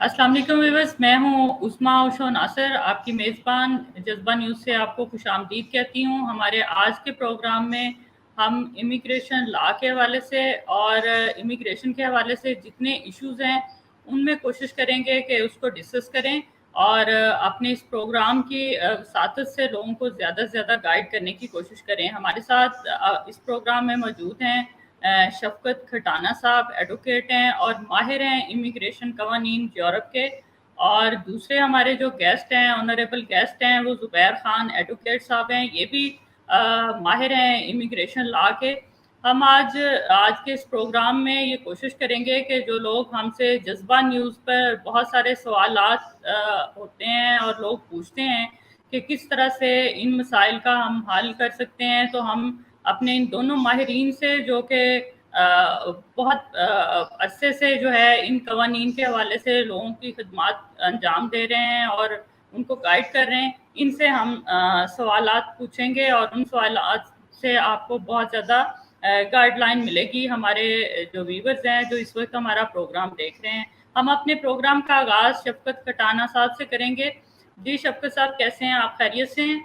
अस्सलाम वालेकुम व्यूअर्स, मैं हूँ उस्मा उशो नासिर, आपकी मेज़बान जज़्बा न्यूज़ से आपको खुशामदीद कहती हूँ। हमारे आज के प्रोग्राम में हम इमिग्रेशन लॉ के हवाले से और इमिग्रेशन के हवाले से जितने इश्यूज़ हैं, उनमें कोशिश करेंगे कि उसको डिस्कस करें और अपने इस प्रोग्राम की साथत से लोगों को ज़्यादा से ज़्यादा गाइड करने की कोशिश करें। हमारे साथ इस प्रोग्राम में मौजूद हैं शफ़क़त खटाना साहब, एडवोकेट हैं और माहिर हैं इमिग्रेशन कवानीन यूरोप के। और दूसरे हमारे जो गेस्ट हैं, ऑनरेबल गेस्ट हैं, वो ज़ुबैर ख़ान एडवोकेट साहब हैं, ये भी माहिर हैं इमिग्रेशन लॉ के। हम आज आज के इस प्रोग्राम में ये कोशिश करेंगे कि जो लोग हमसे जज़्बा न्यूज़ पर बहुत सारे सवालात होते हैं और लोग पूछते हैं कि किस तरह से इन मसाइल का हम हल कर सकते हैं, तो हम अपने इन दोनों माहिरीन से जो कि बहुत अरसे से जो है इन कवानीन के हवाले से लोगों की खिदमत अंजाम दे रहे हैं और उनको गाइड कर रहे हैं, इनसे हम सवालात पूछेंगे और उन सवालात से आपको बहुत ज़्यादा गाइडलाइन मिलेगी। हमारे जो व्यूअर्स हैं जो इस वक्त हमारा प्रोग्राम देख रहे हैं, हम अपने प्रोग्राम का आगाज़ शफ़क़त खटाना साहब से करेंगे। जी शफ़क़त साहब, कैसे हैं आप? खैरियत से हैं?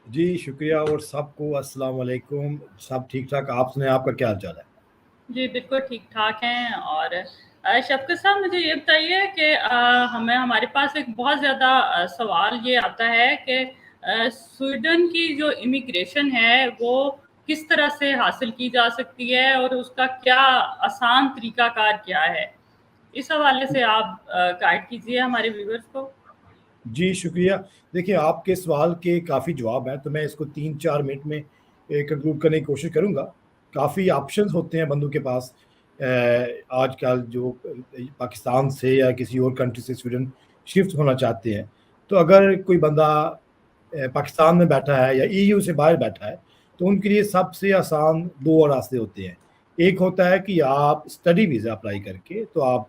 जी शुक्रिया और सबको अस्सलाम वालेकुम। सब ठीक ठाक, आप सुनाएं, आपका क्या हाल चाल है? जी, बिल्कुल ठीक-ठाक हैं। और शफ़क़त साहब, मुझे ये बताइए कि हमें हमारे पास एक बहुत ज़्यादा सवाल ये आता है कि स्वीडन की जो इमिग्रेशन है, वो किस तरह से हासिल की जा सकती है और उसका क्या आसान तरीक़ाकार क्या है? इस हवाले से आप गाइड कीजिए हमारे व्यूअर्स को। जी शुक्रिया। देखिए, आपके सवाल के काफ़ी जवाब हैं, तो मैं इसको 3-4 मिनट में कंक्लूड करने की कोशिश करूँगा। काफ़ी ऑप्शंस होते हैं बंदों के पास आजकल जो पाकिस्तान से या किसी और कंट्री से स्वीडन शिफ्ट होना चाहते हैं। तो अगर कोई बंदा पाकिस्तान में बैठा है या ईयू से बाहर बैठा है, तो उनके लिए सबसे आसान 2 रास्ते होते हैं। एक होता है कि आप स्टडी वीज़ा अप्लाई करके, तो आप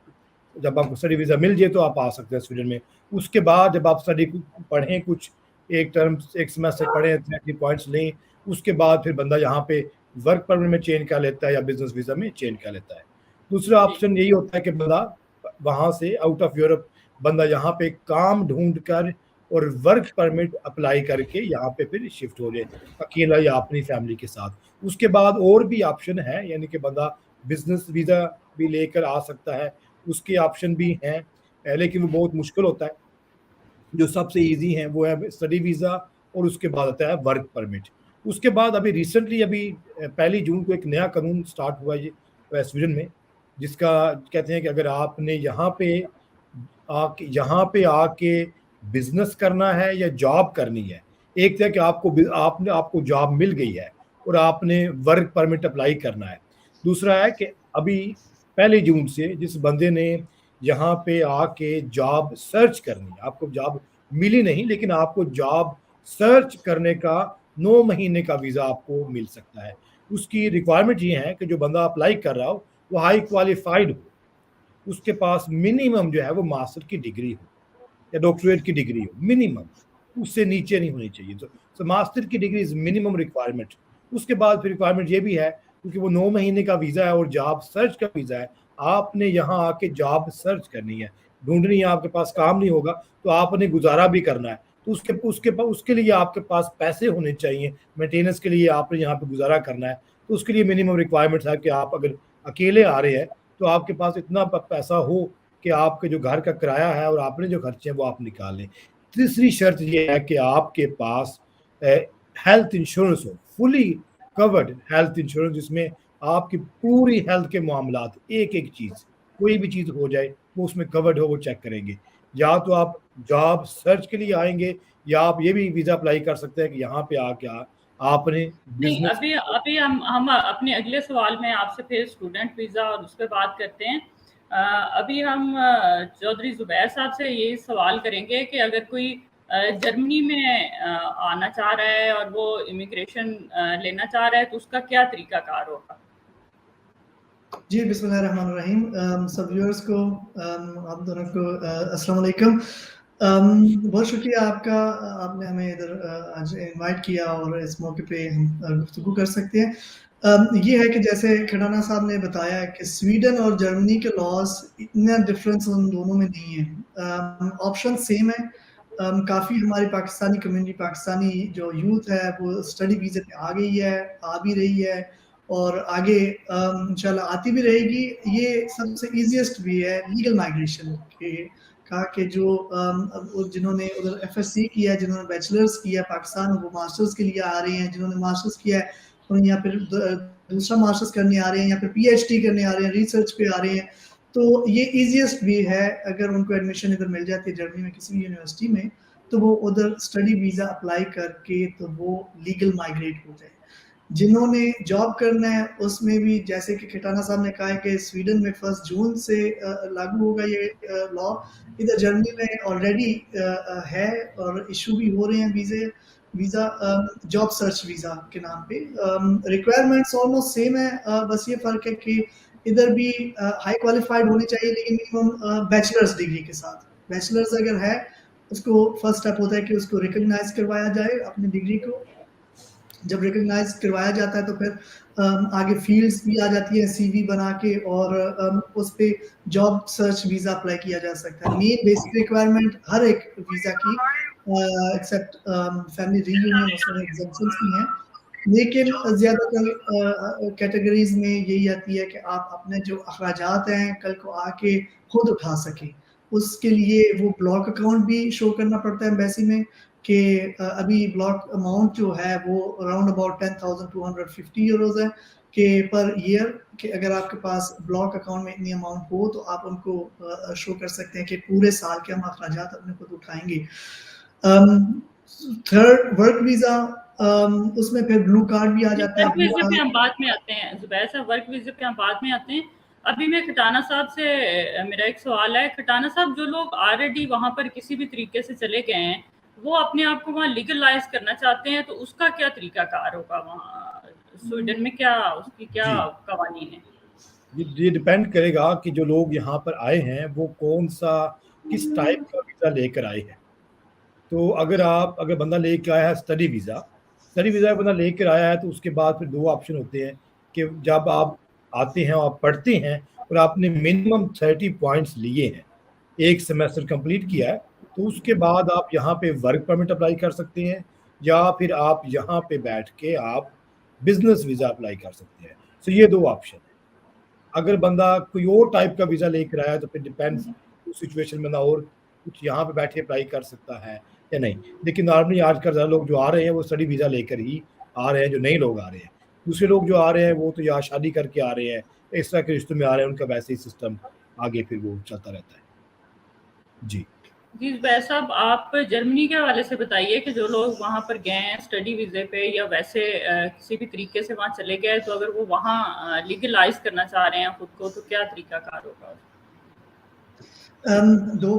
जब आपको स्टडी वीज़ा मिल जाए तो आप आ सकते हैं स्वीडन में। उसके बाद जब आप स्टडी पढ़ें, कुछ एक टर्म एक सेमेस्टर पढ़ें, 30 पॉइंट्स लें, उसके बाद फिर बंदा यहाँ पे वर्क परमिट में चेंज कर लेता है या बिजनेस वीज़ा में चेंज कर लेता है। दूसरा जी। ऑप्शन यही होता है कि बंदा वहाँ से आउट ऑफ यूरोप बंदा यहाँ पे काम ढूंढ कर और वर्क परमिट अप्लाई करके यहाँ पे फिर शिफ्ट हो जाए, अकेला या अपनी फैमिली के साथ। उसके बाद और भी ऑप्शन है, यानी कि बंदा बिजनेस वीज़ा भी लेकर आ सकता है, उसके ऑप्शन भी हैं, लेकिन वो बहुत मुश्किल होता है। जो सबसे ईजी है वो है स्टडी वीज़ा और उसके बाद आता है वर्क परमिट। उसके बाद अभी रिसेंटली अभी 1 जून को एक नया कानून स्टार्ट हुआ है ये स्वीडन में, जिसका कहते हैं कि अगर आपने यहाँ पे आके बिजनेस करना है या जॉब करनी है, एक था कि आपको जॉब मिल गई है और आपने वर्क परमिट अप्लाई करना है। दूसरा है कि अभी 1 जून से जिस बंदे ने यहाँ पे आके जॉब सर्च करनी है, आपको जॉब मिली नहीं लेकिन आपको जॉब सर्च करने का 9 महीने का वीज़ा आपको मिल सकता है। उसकी रिक्वायरमेंट ये है कि जो बंदा अप्लाई कर रहा हो वो हाई क्वालिफाइड हो, उसके पास मिनिमम जो है वो मास्टर की डिग्री हो या डॉक्टरेट की डिग्री हो, मिनिमम, उससे नीचे नहीं होनी चाहिए। तो मास्टर की डिग्री इज मिनिमम रिक्वायरमेंट। उसके बाद फिर रिक्वायरमेंट ये भी है, क्योंकि वो 9 महीने का वीज़ा है और जॉब सर्च का वीज़ा है, आपने यहाँ आके जॉब सर्च करनी है, ढूंढनी है, आपके पास काम नहीं होगा तो आपने गुजारा भी करना है, तो उसके लिए आपके पास पैसे होने चाहिए, मेंटेनेंस के लिए आपने यहाँ पे गुजारा करना है। तो उसके लिए मिनिमम रिक्वायरमेंट है कि आप अगर अकेले आ रहे हैं तो आपके पास इतना पैसा हो कि आपके जो घर का किराया है और आपने जो खर्चे हैं वो आप निकाल लें। तीसरी शर्त ये है कि आपके पास हेल्थ इंश्योरेंस हो, फुली कवर्ड हेल्थ इंश्योरेंस, जिसमें आपकी पूरी हेल्थ के मामलात, एक-एक चीज़, कोई भी चीज़ हो जाए वो उसमें कवर्ड हो, वो चेक करेंगे। या तो आप जॉब सर्च के लिए आएँगे या आप ये भी वीज़ा अप्लाई कर सकते हैं कि यहाँ पे आके आपने नहीं, बिज़नेस। अभी अभी हम अपने अगले सवाल में आपसे फिर स्टूडेंट वीज़ा और उस पे बात करते हैं। अभी हम चौधरी ज़ुबैर साहब से ये सवाल करेंगे कि अगर कोई जर्मनी में आना चाह रहा है और वो इमिग्रेशन लेना चाह रहा है, तो उसका क्या तरीक़ाकार होगा? जी, बिस्मिल्लाहिर्रहमानिर्रहीम। सब व्यूअर्स को आप दोनों को अस्सलाम वालेकुम। बहुत शुक्रिया आपका, आपने हमें इधर आज इनवाइट किया और इस मौके पे हम गुफ्तगू कर सकते हैं। ये है कि जैसे खड़ाना साहब ने बताया कि स्वीडन और जर्मनी के लॉज इतना डिफरेंस उन दोनों में नहीं है, ऑप्शन सेम है। काफ़ी हमारी पाकिस्तानी कम्युनिटी, पाकिस्तानी जो यूथ है वो स्टडी वीज़े पे आ गई है, आ भी रही है और आगे इंशाल्लाह आती भी रहेगी। ये सबसे ईजिएस्ट भी है लीगल माइग्रेशन के कहा कि जो जिन्होंने उधर एफएससी किया है, जिन्होंने बैचलर्स किया पाकिस्तान, वो मास्टर्स के लिए आ रहे हैं, जिन्होंने मास्टर्स किया है और या फिर दूसरा मास्टर्स करने आ रहे हैं या फिर पीएचडी करने आ रहे हैं, रिसर्च पे आ रहे हैं, तो ये इजीएस्ट भी है। अगर उनको एडमिशन इधर मिल जाती है जर्मनी में किसी भी यूनिवर्सिटी में, तो वो उधर स्टडी वीज़ा अप्लाई करके तो वो लीगल माइग्रेट हो जाए। जिन्होंने जॉब करना है उसमें भी जैसे कि खटाना साहब ने कहा है कि स्वीडन में 1 जून से लागू होगा ये लॉ। इधर जर्मनी में ऑलरेडी है और इशू भी हो रहे हैं वीज़ा जॉब सर्च वीज़ा के नाम पे। रिक्वायरमेंट्स ऑलमोस्ट सेम है, बस ये फ़र्क है कि इधर भी हाई क्वालिफाइड होने चाहिए लेकिन मिनिमम बैचलर्स डिग्री के साथ। बैचलर्स अगर है उसको फर्स्ट स्टेप होता है कि उसको रिकॉग्नाइज करवाया जाए अपनी डिग्री को। जब रिकॉग्नाइज करवाया जाता है तो फिर आगे फील्ड्स भी आ जाती है सीवी बना के और उस पे जॉब सर्च वीज़ा अप्लाई किया जा सकता है। मेन बेसिक रिक्वायरमेंट हर एक वीज़ा की एक्सेप्ट फैमिली रीयूनियन उसमें एग्जेम्पशंस भी हैं, लेकिन ज़्यादातर कैटेगरीज में यही आती है कि आप अपने जो अखराजात हैं कल को आके खुद उठा सकें। उसके लिए वो ब्लॉक अकाउंट भी शो करना पड़ता है एम्बेसी में कि अभी ब्लॉक अमाउंट जो है वो अराउंड अबाउट 10,250 यूरोज़ है कि पर ईयर कि अगर आपके पास ब्लॉक अकाउंट में इतनी अमाउंट हो तो आप उनको शो कर सकते हैं कि पूरे साल के हम अखराजात अपने खुद उठाएंगे। थर्ड वर्क वीज़ा, उसमें फिर ब्लू कार्ड भी आ जाता है। वर्क वीज़े पे हम बाद में आते हैं ज़ुबैर साहब, वर्क वीज़े पे हम बाद में आते हैं। अभी मैं खटाना साहब से मेरा एक सवाल है। खटाना साहब, जो लोग ऑलरेडी वहाँ पर किसी भी तरीके से चले गए हैं, वो अपने आप को वहाँ लीगलाइज करना चाहते हैं, तो उसका क्या तरीकाकार होगा वहाँ स्वीडन में, क्या उसकी क्या कवानीन है? ये डिपेंड करेगा कि जो लोग यहाँ पर आए हैं वो कौन सा किस टाइप का वीज़ा लेकर आए हैं। तो अगर बंदा लेकर आया है स्टडी वीज़ा बंदा लेकर आया है तो उसके बाद फिर 2 ऑप्शन होते हैं कि जब आप आते हैं और आप पढ़ते हैं और आपने मिनिमम 30 पॉइंट्स लिए हैं, 1 सेमेस्टर कंप्लीट किया है, तो उसके बाद आप यहाँ पे वर्क परमिट अप्लाई कर सकते हैं या फिर आप यहाँ पे बैठ के आप बिजनेस वीज़ा अप्लाई कर सकते हैं। तो ये 2 ऑप्शन है। अगर बंदा कोई और टाइप का वीज़ा लेकर आया तो फिर डिपेंड्स उस सिचुएशन में, बंदा और कुछ यहाँ पे बैठे अप्लाई कर सकता है या नहीं। लेकिन नॉर्मली आजकल ज़्यादा लोग जो आ रहे हैं वो स्टडी वीज़ा लेकर ही आ रहे हैं, जो नए लोग आ रहे हैं। दूसरे लोग जो आ रहे हैं वो तो यहाँ शादी करके आ रहे हैं, इस तरह के रिश्तों में आ रहे हैं, उनका वैसे ही सिस्टम आगे फिर वो चलता रहता है। जी जी ज़ुबैर साहब, आप जर्मनी के हवाले से बताइए कि जो लोग वहाँ पर गए हैं स्टडी वीज़े पे या वैसे किसी भी तरीके से वहाँ चले गए, तो अगर वो वहाँ लीगलाइज करना चाह रहे हैं खुद को, तो क्या तरीकाकार होगा?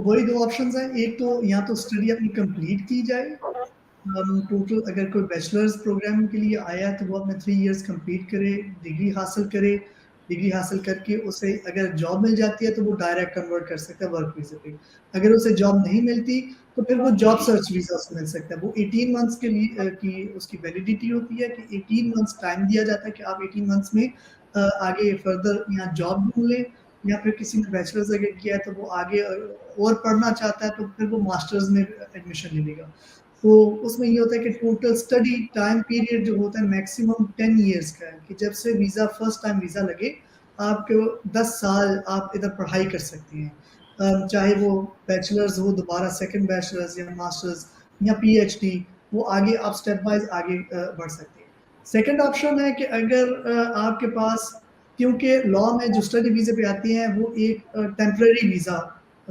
वही 2 ऑप्शंस हैं। एक तो या तो स्टडी अपनी कंप्लीट की जाए, टोटल अगर कोई बैचलर्स प्रोग्राम के लिए आया है तो वो अपने 3 इयर्स कंप्लीट करे, डिग्री हासिल करे। डिग्री हासिल करके उसे अगर जॉब मिल जाती है तो वो डायरेक्ट कन्वर्ट कर सकता है वर्क वीज़ा पे। अगर उसे जॉब नहीं मिलती तो फिर वो जॉब सर्च वीज़ा से मिल सकता है। वो 18 मंथ्स के लिए की उसकी वैलिडिटी होती है कि 18 मंथ्स टाइम दिया जाता है कि आप 18 मंथ्स में आगे फर्दर यहाँ जॉब ढूँढ लें या फिर किसी ने बैचलर्स अगर किया है तो वो आगे और पढ़ना चाहता है तो फिर वो मास्टर्स में एडमिशन ले लेगा। तो उसमें ये होता है कि टोटल स्टडी टाइम पीरियड जो होता है मैक्सिमम 10 इयर्स का है कि जब से वीज़ा फर्स्ट टाइम वीज़ा लगे आपको 10 साल आप इधर पढ़ाई कर सकते हैं। चाहे वो बैचलर्स हो, दोबारा सेकंड बैचलर्स या मास्टर्स या पीएचडी, वो आगे आप स्टेप वाइज आगे बढ़ सकते हैं। सेकंड ऑप्शन है कि अगर आपके पास, क्योंकि लॉ में जो स्टडी वीज़े पे आती हैं वो एक टेम्परेरी वीज़ा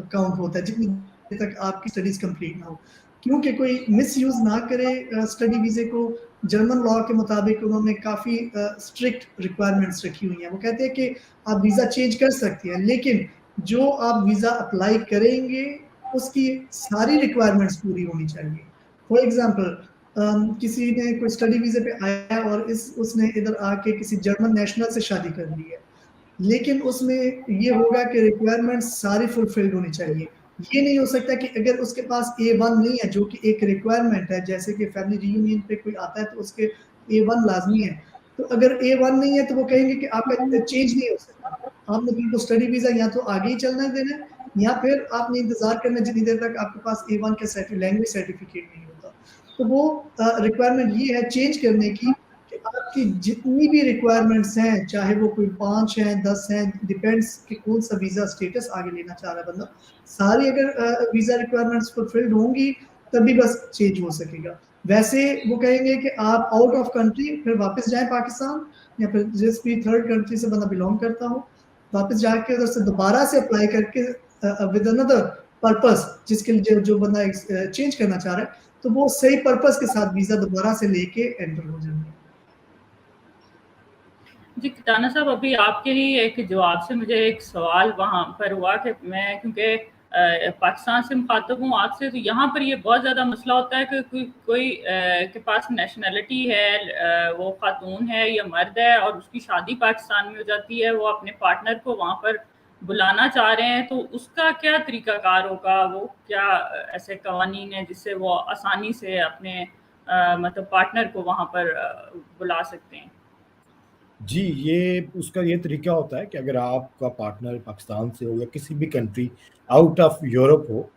काउंट होता है जितनी देर तक आपकी स्टडीज़ कंप्लीट ना हो। क्योंकि कोई मिसयूज़ ना करे स्टडी वीज़े को, जर्मन लॉ के मुताबिक उन्होंने काफ़ी स्ट्रिक्ट रिक्वायरमेंट्स रखी हुई हैं। वो कहते हैं कि आप वीज़ा चेंज कर सकती हैं, लेकिन जो आप वीज़ा अप्लाई करेंगे उसकी सारी रिक्वायरमेंट्स पूरी होनी चाहिए। फॉर एग्ज़ाम्पल किसी ने कोई स्टडी वीज़े पे आया और उसने इधर आके किसी जर्मन नेशनल से शादी कर ली है, लेकिन उसमें ये होगा कि रिक्वायरमेंट्स सारी फुलफिल्ड होनी चाहिए। ये नहीं हो सकता कि अगर उसके पास A1 नहीं है जो कि एक रिक्वायरमेंट है, जैसे कि फैमिली रियूनियन पे कोई आता है तो उसके A1 लाज़मी है, तो अगर A1 नहीं है तो वो कहेंगे कि आपका चेंज नहीं हो सकता, आपने बिल्कुल स्टडी वीज़ा या तो आगे ही चलना देना है या फिर आपने इंतज़ार करना है जितनी देर तक आपके पास A1 का लैंग्वेज सर्टिफिकेट नहीं होता। तो वो रिक्वायरमेंट ये है चेंज करने की कि आपकी जितनी भी रिक्वायरमेंट्स हैं, चाहे वो कोई 5 हैं, 10 हैं, डिपेंड्स कि कौन-सा वीज़ा स्टेटस आगे लेना चाह रहा है बंदा। सारी अगर वीज़ा रिक्वायरमेंट्स फुलफिल्ड होंगी, तभी बस चेंज हो सकेगा। वैसे वो कहेंगे कि आप आउट ऑफ कंट्री फिर वापस जाएँ पाकिस्तान या फिर जिस भी थर्ड कंट्री से बंदा बिलॉन्ग करता हो, वापस जाके उधर से दोबारा से अप्लाई करके विद अनदर पर्पस जिसके लिए जो बंदा चेंज करना चाह रहा है, तो वो सही पर्पस के साथ वीज़ा दोबारा से लेके एंटर हो जाएंगे। जी, खटाना साहब, अभी आपके ही एक जवाब से मुझे एक सवाल वहाँ पर हुआ कि मैं क्योंकि पाकिस्तान से मुखातब हूँ आपसे, तो यहाँ पर ये बहुत ज़्यादा मसला होता है कि कोई के पास नेशनैलिटी है, वो खातून है या मर्द है और उसकी शादी पाकिस्तान में हो जाती है, वो अपने पार्टनर को वहाँ पर बुलाना चाह रहे हैं, तो उसका क्या तरीक़ाकार होगा? वो क्या ऐसे कवानीन हैं जिससे वो आसानी से अपने मतलब पार्टनर को वहाँ पर बुला सकते हैं? जी, ये उसका ये तरीका होता है कि अगर आपका पार्टनर पाकिस्तान से हो या किसी भी कंट्री आउट ऑफ यूरोप हो,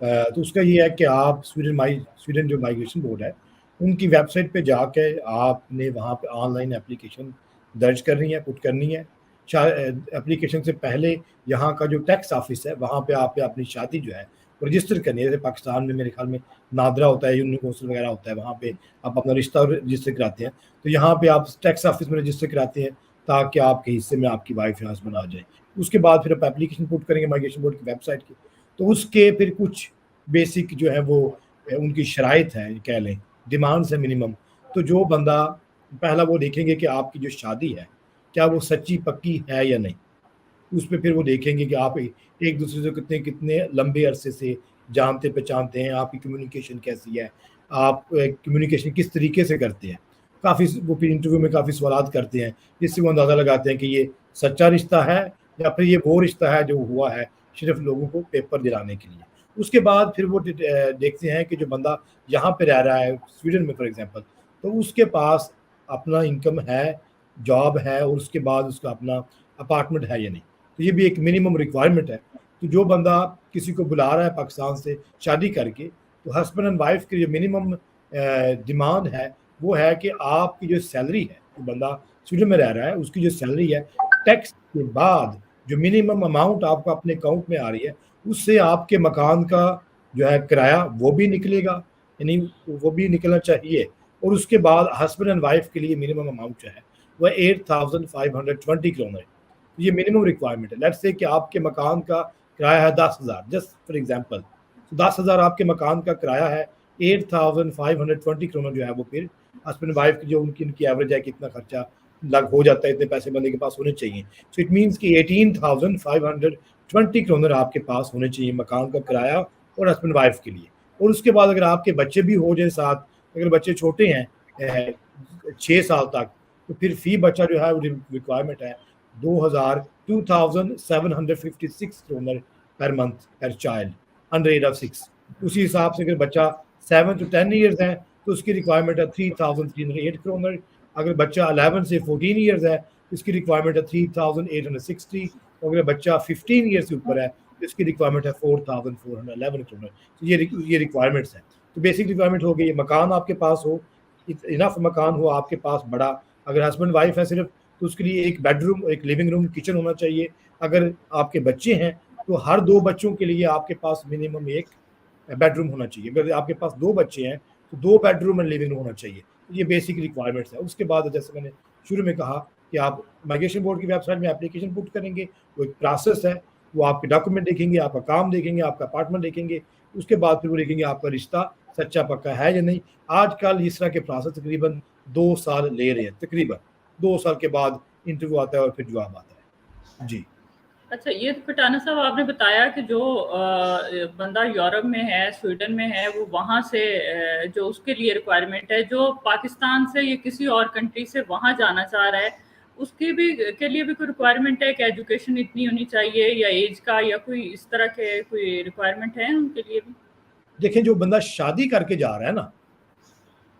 तो उसका ये है कि आप स्वीडन जो माइग्रेशन बोर्ड है, उनकी वेबसाइट पे जाके आपने वहाँ पे ऑनलाइन एप्लीकेशन दर्ज करनी है, पुट करनी है। एप्लीकेशन से पहले यहाँ का जो टैक्स ऑफिस है, वहाँ पे आप अपनी शादी जो है वो रजिस्टर करनी है। जैसे पाकिस्तान में मेरे ख्याल में नादरा होता है, यूनियन कौंसिल वगैरह होता है, वहाँ पे आप अपना रिश्ता रजिस्टर कराते हैं। तो यहाँ पे आप टैक्स ऑफिस में रजिस्टर कराते हैं ताकि आपके हिस्से में आपकी वाइफ या हस्बैंड आ जाए। उसके बाद फिर आप एप्लीकेशन पुट करेंगे माइग्रेशन बोर्ड की वेबसाइट की, तो उसके फिर कुछ बेसिक जो है वो उनकी शराइत है, कह लें डिमांड्स है मिनिमम। तो जो बंदा पहला वो देखेंगे कि आपकी जो शादी है क्या वो सच्ची पक्की है या नहीं। उस पे फिर वो देखेंगे कि आप एक दूसरे से कितने कितने लंबे अरसे से जानते पहचानते हैं, आपकी कम्युनिकेशन कैसी है, आप कम्युनिकेशन किस तरीके से करते हैं। काफ़ी वो फिर इंटरव्यू में काफ़ी सवालात करते हैं जिससे वो अंदाज़ा लगाते हैं कि ये सच्चा रिश्ता है या फिर ये वो रिश्ता है जो हुआ है सिर्फ लोगों को पेपर दिलाने के लिए। उसके बाद फिर वो देखते हैं कि जो बंदा यहाँ पे रह रहा है स्वीडन में फॉर एग्जांपल, तो उसके पास अपना इनकम है, जॉब है और उसके बाद उसका अपना अपार्टमेंट है या नहीं। तो ये भी एक मिनिमम रिक्वायरमेंट है। तो जो बंदा किसी को बुला रहा है पाकिस्तान से शादी करके, तो हस्बैंड एंड वाइफ की जो मिनिमम डिमांड है वो है कि आपकी जो सैलरी है, जो बंदा स्वीडन में रह रहा है उसकी जो सैलरी है, टैक्स के बाद जो मिनिमम अमाउंट आपको अपने अकाउंट में आ रही है, उससे आपके मकान का जो है किराया वो भी निकलेगा, यानी वो भी निकलना चाहिए। और उसके बाद हस्बैंड एंड वाइफ के लिए मिनिमम अमाउंट जो है वह 8520 क्रोनर है। ये मिनिमम रिक्वायरमेंट है। लेट्स से कि आपके मकान का किराया है 10,000, जस्ट फॉर एग्जांपल, तो 10,000 आपके मकान का किराया है, 8520 क्रोनर जो है वो फिर हस्बैंड वाइफ की जो उनकी एवरेज है, कितना खर्चा लग हो जाता है, इतने पैसे बंदे के पास होने चाहिए। सो इट मीन्स कि 18,520 क्रोनर आपके पास होने चाहिए मकान का किराया और हस्बैंड वाइफ के लिए। और उसके बाद अगर आपके बच्चे भी हो जाए साथ, अगर बच्चे छोटे हैं 6 साल तक, तो फिर फी बच्चा जो है वो रिक्वायरमेंट है 2756 क्रोनर पर मंथ पर चाइल्ड अंडर एज ऑफ 6। उसी हिसाब से अगर बच्चा 7 to 10 ईयर्स है तो उसकी रिक्वायरमेंट है 3308 क्रोनर। अगर बच्चा 11 से 14 ईयर्स है तो इसकी रिक्वायरमेंट है 3860। और अगर बच्चा 15 ईयर्स से ऊपर है तो इसकी रिक्वायरमेंट है 4411 क्रोनर। तो ये रिक्वायरमेंट्स हैं। तो बेसिक रिक्वायरमेंट हो गई, मकान आपके पास हो, इनफ मकान हो आपके पास बड़ा। अगर हस्बैंड वाइफ है सिर्फ तो उसके लिए एक बेडरूम, एक लिविंग रूम, किचन होना चाहिए। अगर आपके बच्चे हैं तो हर 2 बच्चों के लिए आपके पास मिनिमम एक बेडरूम होना चाहिए। अगर आपके पास 2 बच्चे हैं तो 2 बेडरूम एंड लिविंग रूम होना चाहिए। ये बेसिक रिक्वायरमेंट्स है। उसके बाद जैसे मैंने शुरू में कहा कि आप माइग्रेशन बोर्ड की वेबसाइट में एप्लीकेशन पुट करेंगे, वो एक प्रोसेस है। वो आपके डॉक्यूमेंट देखेंगे, आपका काम देखेंगे, आपका अपार्टमेंट देखेंगे। उसके बाद फिर वो देखेंगे आपका रिश्ता सच्चा पक्का है या नहीं। आजकल इस तरह के प्रोसेस तकरीबन 2 साल ले रहे हैं, तकरीबन 2 साल के बाद इंटरव्यू आता है और फिर जवाब आता है। जी। अच्छा, ये तो खटाना साहब आपने बताया कि जो बंदा यूरोप में है, स्वीडन में है, वो वहाँ से जो उसके लिए रिक्वायरमेंट है, जो पाकिस्तान से या किसी और कंट्री से वहाँ जाना चाह रहा है, उसकी भी के लिए भी कोई रिक्वायरमेंट है कि एजुकेशन इतनी होनी चाहिए या एज का या कोई इस तरह के कोई रिक्वायरमेंट है उनके लिए भी? देखें, जो बंदा शादी करके जा रहा है ना,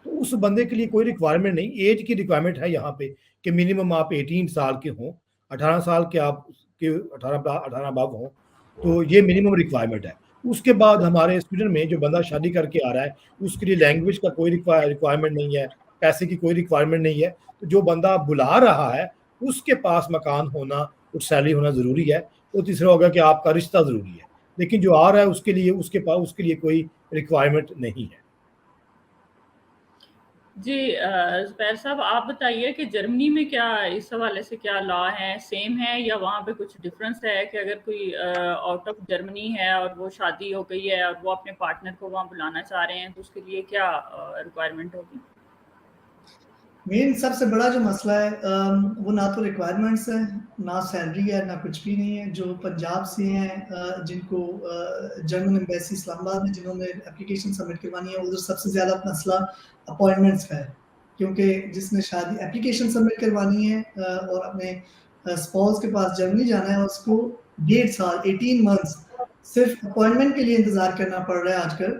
तो उस बंदे के लिए कोई रिक्वायरमेंट नहीं, एज की रिक्वायरमेंट है यहाँ पे कि मिनिमम आप 18 साल के हों, 18 साल के आप के 18 अबव हों, तो ये मिनिमम रिक्वायरमेंट है। उसके बाद हमारे स्वीडन में जो बंदा शादी करके आ रहा है उसके लिए लैंग्वेज का कोई रिक्वायरमेंट नहीं है, पैसे की कोई रिक्वायरमेंट नहीं है। तो जो बंदा बुला रहा है उसके पास मकान होना और सैलरी होना ज़रूरी है। और तीसरा होगा कि आपका रिश्ता ज़रूरी है, लेकिन जो आ रहा है उसके लिए उसके लिए कोई रिक्वायरमेंट नहीं है। जी ज़ुबैर साहब, आप बताइए कि जर्मनी में क्या इस हवाले से क्या लॉ है, सेम है या वहाँ पे कुछ डिफरेंस है कि अगर कोई आउट ऑफ जर्मनी है और वो शादी हो गई है और वो अपने पार्टनर को वहाँ बुलाना चाह रहे हैं तो उसके लिए क्या रिक्वायरमेंट होगी? मेन सबसे बड़ा जो मसला है वो ना तो रिक्वायरमेंट्स है, ना सैलरी है, ना कुछ भी नहीं है। जो पंजाब से हैं जिनको जर्मन एम्बेसी इस्लामाबाद में जिन्होंने एप्लीकेशन सबमिट करवानी है, उधर सबसे ज़्यादा मसला अपॉइंटमेंट्स का है, क्योंकि जिसने शादी एप्लीकेशन सबमिट करवानी है और अपने स्पाउस के पास जर्मनी जाना है, उसको 1.5 साल 18 मंथ्स सिर्फ अपॉइंटमेंट के लिए इंतज़ार करना पड़ रहा है आजकल,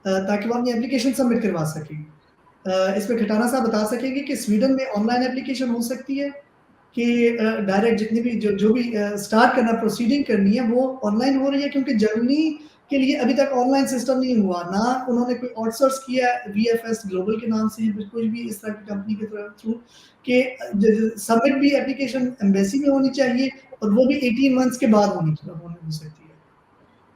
ताकि वो अपनी एप्लीकेशन सबमिट करवा सकें। इस पे खटाना साहब बता सकेंगे कि स्वीडन में ऑनलाइन एप्लीकेशन हो सकती है कि डायरेक्ट जितनी भी जो भी स्टार्ट करना प्रोसीडिंग करनी है वो ऑनलाइन हो रही है, क्योंकि जर्मनी के लिए अभी तक ऑनलाइन सिस्टम नहीं हुआ, ना उन्होंने कोई आउटसोर्स किया वीएफएस ग्लोबल के नाम से या कुछ भी इस तरह की कंपनी के थ्रू कि सबमिट भी एप्लीकेशन एम्बेसी में होनी चाहिए और वो भी 18 मंथ्स के बाद होनी हो सकती है।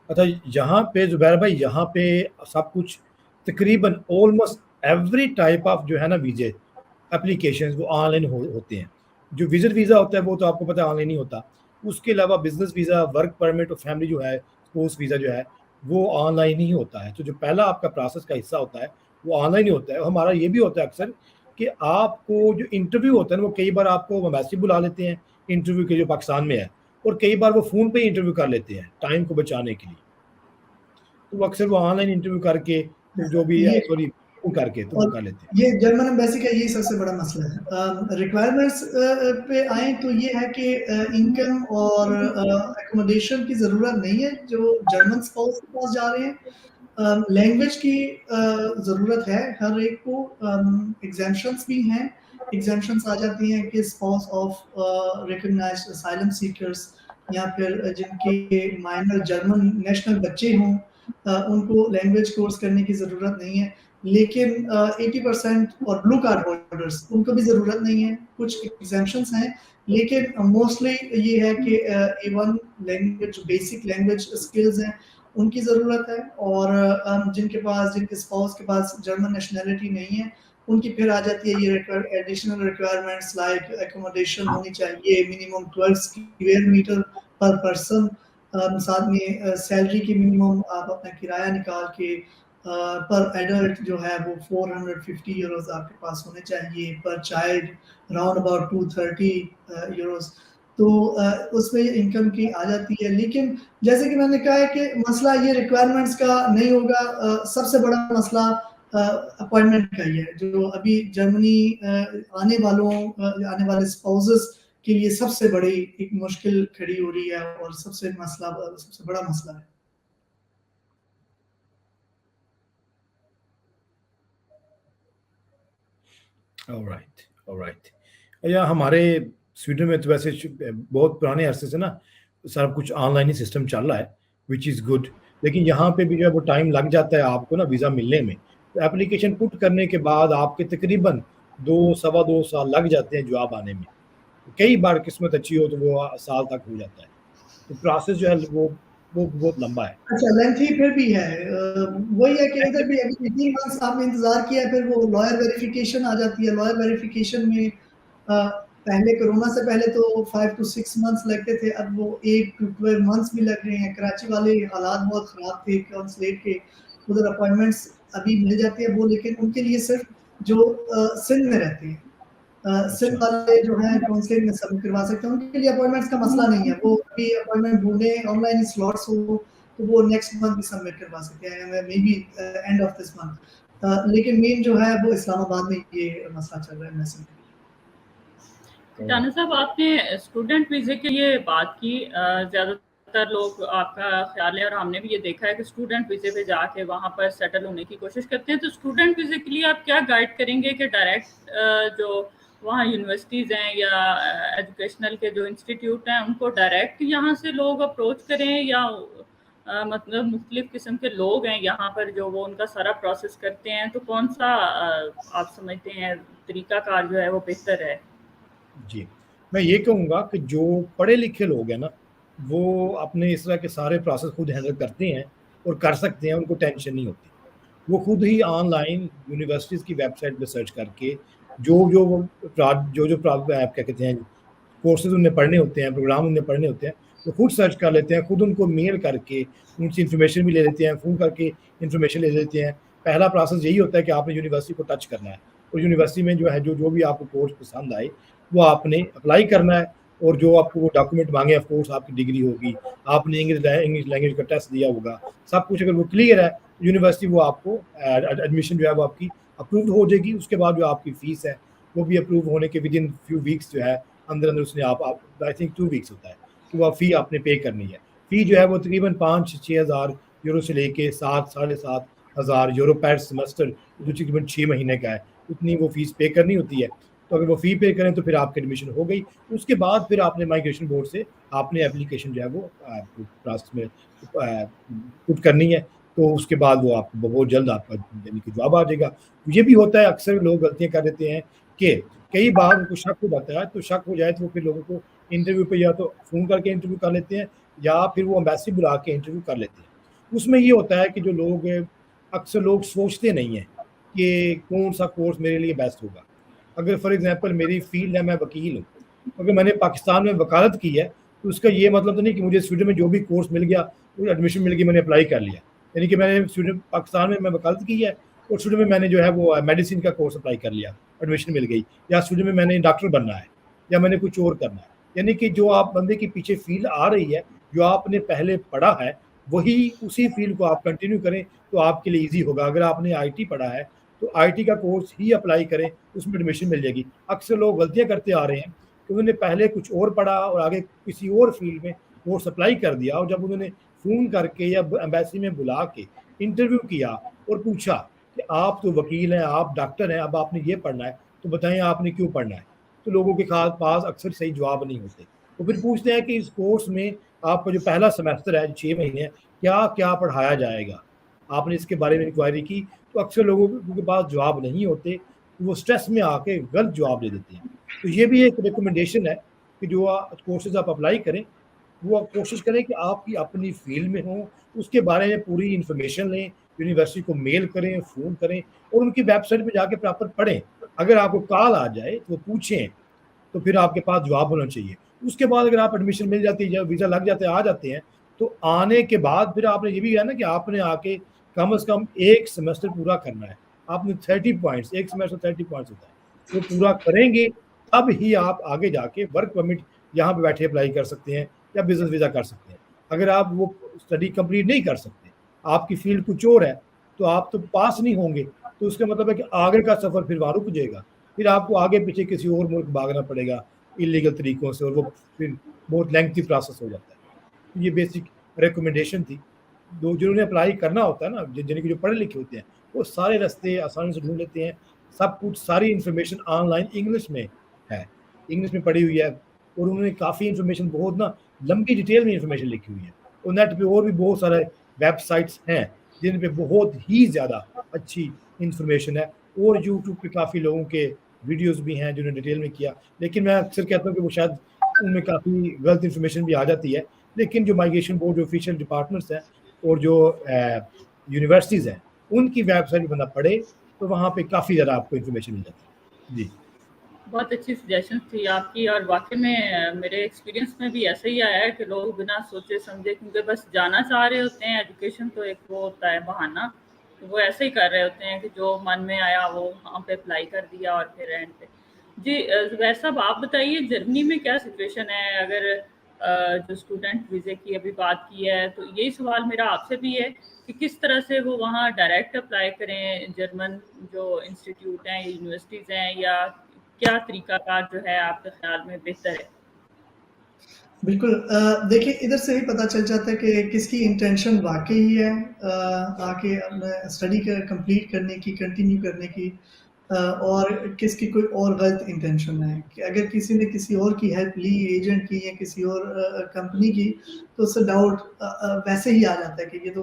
अच्छा, यहाँ पे जुबैर भाई, यहाँ पे सब कुछ तकरीबन ऑलमोस्ट एवरी टाइप ऑफ जो है ना वीजे एप्लीकेशन वो ऑनलाइन होते हैं। जो विजिट वीज़ा होता है वो तो आपको पता है ऑनलाइन ही होता। उसके अलावा बिजनेस वीज़ा, वर्क परमिट और फैमिली जो है, स्पोर्ट्स वीज़ा जो है वो ऑनलाइन ही होता है। तो जो पहला आपका प्रोसेस का हिस्सा होता है वो ऑनलाइन ही होता है। हमारा ये भी होता है अक्सर कि आपको जो इंटरव्यू होता है ना, वो कई बार आपको एम्बेसी बुला लेते हैं इंटरव्यू के, जो पाकिस्तान में है, और कई बार वो फ़ोन पे इंटरव्यू कर लेते हैं टाइम को बचाने के लिए। तो वो अक्सर वो ऑनलाइन इंटरव्यू करके तो जो भी ये सॉरी करके तो वो और कर लेते हैं। ये जर्मन एम्बेसी का यही सबसे बड़ा मसला है। रिक्वायरमेंट्स पे आए तो ये है कि इनकम और एकोमोडेशन की ज़रूरत नहीं है जो जर्मन स्पाउस के पास जा रहे हैं। लैंग्वेज की ज़रूरत है हर एक को। एग्जाम्पशंस भी हैं, एग्जाम्पशंस आ जाती हैं कि spouse of recognised asylum seekers या फिर जिनके माइनर जर्मन नेशनल बच्चे हों उनको लैंग्वेज कोर्स करने की ज़रूरत नहीं है। लेकिन 80% और ब्लू कार्ड होल्डर्स उनको भी ज़रूरत नहीं है। कुछ एग्जाम्पशंस हैं, लेकिन मोस्टली ये है कि A1 language, basic language skills हैं, उनकी ज़रूरत है। और जिनके स्पाउस के पास जर्मन नेशनैलिटी नहीं है, उनकी फिर आ जाती है ये एडिशनल रिक्वायरमेंट्स लाइक एकोमोडेशन होनी चाहिए, मिनिमम 12 स्क्वायर मीटर पर पर्सन, साथ में सैलरी की मिनिमम आप अपना किराया निकाल के पर एडल्ट जो है वो 450 यूरोस आपके पास होने चाहिए, पर चाइल्ड राउंड अबाउट 230 यूरोस। तो उसमें इनकम की आ जाती है। लेकिन जैसे कि मैंने कहा है कि मसला ये रिक्वायरमेंट्स का नहीं होगा, सबसे बड़ा मसला अपॉइंटमेंट का ही है, जो अभी जर्मनी आने वाले स्पाउसेस के लिए सबसे बड़ी एक मुश्किल खड़ी हो रही है और सबसे बड़ा मसला है। Alright, alright. या हमारे स्वीडन में तो वैसे बहुत पुराने अरसे से ना सब कुछ ऑनलाइन ही सिस्टम चल रहा है, विच इज़ गुड। लेकिन यहाँ पे भी जो है वो टाइम लग जाता है आपको ना वीज़ा मिलने में। तो एप्लीकेशन पुट करने के बाद आपके तकरीबन 2 सवा 2 साल लग जाते हैं जवाब आने में। कई बार किस्मत अच्छी हो तो वो साल तक हो जाता है। तो प्रोसेस जो है वो बहुत लंबा है। अच्छा, लेंथी फिर भी है। वही है कि इधर भी अभी 18 मंथ्स आपने इंतज़ार किया, फिर वो लॉयर वेरिफिकेशन आ जाती है। लॉयर वेरिफिकेशन में पहले कोरोना से पहले तो 5 टू 6 मंथ्स लगते थे, अब वो 8 टू 12 मंथ्स भी लग रहे हैं। कराची वाले हालात बहुत ख़राब थे कॉन्सुलेट के, उधर अपॉइंटमेंट्स अभी मिल जाती है वो, लेकिन उनके लिए सिर्फ जो सिंध में रहते हैं सिंध वाले जो हैं काउंसलिंग में सबमिट करवा सकते हैं, उनके लिए अपॉइंटमेंट्स का मसला नहीं है। वो अभी अपॉइंटमेंट ढूंढे, ऑनलाइन स्लॉट्स हो तो वो नेक्स्ट मंथ भी सबमिट करवा सकते हैं, may be end of this month. लेकिन मेन जो है वो इस्लामाबाद में ये मसला चल रहा है मैसेज। जाना साहब, आपने स्टूडेंट वीज़े के लिए बात की। ज़्यादातर ज़्यादातर लोग, आपका ख़्याल है और हमने भी ये देखा है कि स्टूडेंट वीज़े पे जाके वहाँ पर सेटल होने की कोशिश करते हैं। तो स्टूडेंट वीज़े के लिए आप क्या गाइड करेंगे कि डायरेक्ट जो वहाँ यूनिवर्सिटीज़ हैं या एजुकेशनल के जो इंस्टीट्यूट हैं उनको डायरेक्ट यहाँ से लोग अप्रोच करें, या मतलब मुख्तलिफ़ किस्म के लोग हैं यहाँ पर जो वो उनका सारा प्रोसेस करते हैं, तो कौन-सा आप समझते हैं तरीक़ाकार जो है वो बेहतर है? जी, मैं ये कहूँगा कि जो पढ़े-लिखे लोग हैं ना, वो अपने इस तरह के सारे प्रोसेस खुद हैंडल करते हैं और कर सकते हैं, उनको टेंशन नहीं होती। वो खुद ही ऑनलाइन यूनिवर्सिटीज़ की वेबसाइट पे सर्च करके जो-जो वो जो-जो क्या कहते हैं, कोर्सेज़ उन्हें पढ़ने होते हैं, प्रोग्राम उन्हें पढ़ने होते हैं, वो खुद सर्च कर लेते हैं, खुद उनको मेल करके उनसे इन्फॉर्मेशन भी ले लेते हैं, फ़ोन करके इन्फॉर्मेशन ले लेते हैं। पहला प्रोसेस यही होता है कि आपने यूनिवर्सिटी को टच करना है और यूनिवर्सिटी में जो है जो भी आपको कोर्स पसंद आए, वो आपने अप्लाई करना है और जो आपको वो डॉक्यूमेंट माँगे, ऑफ कोर्स आपकी डिग्री होगी, आपने इंग्लिश लैंग्वेज का टेस्ट दिया होगा, सब कुछ अगर वो क्लियर है, यूनिवर्सिटी वो आपको एडमिशन जो है वो आपकी अप्रूव्ड हो जाएगी। उसके बाद जो आपकी फ़ीस है, वो भी अप्रूव होने के विदिन फ्यू वीक्स जो है, अंदर-अंदर उसने आप आई थिंक 2 वीक्स होता है, कि वो फ़ी आपने पे करनी है। फ़ी जो है वो तकरीबन 5-6 हज़ार यूरो से लेके 7 साढ़े 7 हज़ार यूरो पर सेमेस्टर, जो तकरीबन 6 महीने का है, उतनी वो फ़ीस पे करनी होती है। तो अगर वो फ़ी पे करें तो फिर आपकी एडमिशन हो गई। उसके बाद फिर आपने माइग्रेशन बोर्ड से आपने एप्लीकेशन जो है वो प्रोसेस में पुट करनी है, तो उसके बाद वो आपको बहुत जल्द आपका यानी कि जवाब आ जाएगा। ये भी होता है, अक्सर लोग गलतियाँ कर देते हैं कि कई बार उनको शक हो जाता है, तो शक हो जाए तो वो फिर लोगों को इंटरव्यू पे या तो फ़ोन करके इंटरव्यू कर लेते हैं या फिर वो एम्बेसी बुला के इंटरव्यू कर लेते हैं। उसमें ये होता है कि जो लोग अक्सर लोग सोचते नहीं हैं कि कौन-सा कोर्स मेरे लिए बेस्ट होगा। अगर फॉर एग्ज़ाम्पल मेरी फ़ील्ड है, मैं वकील हूँ, अगर मैंने पाकिस्तान में वकालत की है, तो उसका ये मतलब तो नहीं कि मुझे स्वीडन में जो भी कोर्स मिल गया, मुझे एडमिशन मिल गई, मैंने अप्लाई कर लिया। यानी कि मैंने स्वीडन पाकिस्तान में मैं वकालत की है और स्वीडन में मैंने जो है वो मेडिसिन का कोर्स अप्लाई कर लिया, एडमिशन मिल गई, या स्वीडन में मैंने डॉक्टर बनना है या मैंने कुछ और करना है। यानी कि जो आप बंदे के पीछे फ़ील्ड आ रही है, जो आपने पहले पढ़ा है, वही उसी फ़ील्ड को आप कंटिन्यू करें, तो आपके लिए ईज़ी होगा। अगर आपने आईटी पढ़ा है, तो आईटी का कोर्स ही अप्लाई करें, उसमें एडमिशन मिल जाएगी। अक्सर लोग गलतियाँ करते आ रहे हैं कि उन्होंने पहले कुछ और पढ़ा और आगे किसी और फ़ील्ड में कोर्स अप्लाई कर दिया, और जब उन्होंने फ़ोन करके या एम्बेसी में बुला के इंटरव्यू किया और पूछा कि आप तो वकील हैं, आप डॉक्टर हैं, अब आपने ये पढ़ना है, तो बताएँ आपने क्यों पढ़ना है? तो लोगों के पास अक्सर सही जवाब नहीं होते। वो फिर पूछते हैं कि इस कोर्स में आपका जो पहला सेमेस्टर है, 6 महीने है, क्या-क्या पढ़ाया जाएगा? आपने इसके बारे में इंक्वायरी की? तो अक्सर लोगों के पास जवाब नहीं होते, वो स्ट्रेस में आके गलत जवाब दे देते हैं। तो ये भी एक रिकमेंडेशन है कि जो कोर्सेज़ आप अप्लाई करें, वो आप कोशिश करें कि आपकी अपनी फ़ील्ड में हो, उसके बारे में पूरी इन्फॉर्मेशन लें, यूनिवर्सिटी को मेल करें, फ़ोन करें और उनकी वेबसाइट पे जाके प्रॉपर पढ़ें। अगर आपको कॉल आ जाए, तो पूछें, तो फिर आपके पास जवाब होना चाहिए। उसके बाद अगर आप एडमिशन मिल जाती है, जब वीज़ा लग जाते हैं, आ जाते हैं, तो आने के बाद फिर आपने ये भी है ना कि आपने आके कम से कम 1 सेमेस्टर पूरा करना है। आपने 30 पॉइंट्स, 1 सेमेस्टर 30 पॉइंट्स होता है, वो पूरा करेंगे, तब ही आप आगे जाके वर्क परमिट यहाँ पे बैठे अप्लाई कर सकते हैं या बिज़नेस वीज़ा कर सकते हैं। अगर आप वो स्टडी कंप्लीट नहीं कर सकते, आपकी फ़ील्ड कुछ और है, तो आप तो पास नहीं होंगे, तो उसका मतलब है कि आगे का सफ़र फिर वहाँ रुक जाएगा। फिर आपको आगे-पीछे किसी और मुल्क भागना पड़ेगा इल्लीगल तरीकों से, और वो फिर बहुत लेंथी प्रोसेस हो जाता है। ये बेसिक रिकमेंडेशन थी। जो जिन्होंने अप्लाई करना होता है ना, जिन जो पढ़े लिखे होते हैं, वो सारे रास्ते आसानी से ढूँढ लेते हैं। सब कुछ, सारी इन्फॉर्मेशन ऑनलाइन इंग्लिश में है, इंग्लिश में पढ़ी हुई है, और उन्होंने काफ़ी इन्फॉर्मेशन, बहुत ना लंबी डिटेल में इन्फॉर्मेशन लिखी हुई है। और नेट पे और भी बहुत सारे वेबसाइट्स हैं, जिन पे बहुत ही ज़्यादा अच्छी इन्फॉर्मेशन है, और यूट्यूब पे काफ़ी लोगों के वीडियोज़ भी हैं जिन्होंने डिटेल में किया। लेकिन मैं अक्सर कहता हूँ कि वो शायद उनमें काफ़ी गलत इन्फॉर्मेशन भी आ जाती है। लेकिन जो माइग्रेशन बोर्ड, जो ऑफिशियल डिपार्टमेंट्स हैं और जो यूनिवर्सिटीज़ हैं, उनकी वेबसाइट बंदा पढ़े, तो वहाँ पे काफ़ी ज़्यादा आपको इन्फॉर्मेशन मिल जाती है। जी। बहुत अच्छी सजेशन थी आपकी, और वाक़ई में मेरे एक्सपीरियंस में भी ऐसा ही आया है कि लोग बिना सोचे समझे, क्योंकि बस जाना चाह रहे होते हैं, एजुकेशन तो एक वो होता है बहाना, तो वो ऐसे ही कर रहे होते हैं कि जो मन में आया वो वहाँ पे अप्लाई कर दिया और फिर एंड पे। जी ज़ुबैर साहब, आप बताइए जर्मनी में क्या सिचुएशन है? अगर जो स्टूडेंट वीज़े की अभी बात की है, तो यही सवाल मेरा आपसे भी है कि किस तरह से वो वहाँ डायरेक्ट अप्लाई करें, जर्मन जो इंस्टीट्यूट हैं, यूनिवर्सिटीज़ हैं, या क्या तरीक़ाकार जो है आपके ख़्याल में बेहतर है? बिल्कुल देखिए इधर से ही पता चल जाता है कि किसकी इंटेंशन वाकई ही है आके अपना स्टडी कंप्लीट करने की, कंटिन्यू करने की, और किसकी कोई और गलत इंटेंशन है कि अगर किसी ने किसी और की हेल्प ली, एजेंट की या किसी और कंपनी की, तो उससे डाउट वैसे ही आ जाता है कि ये तो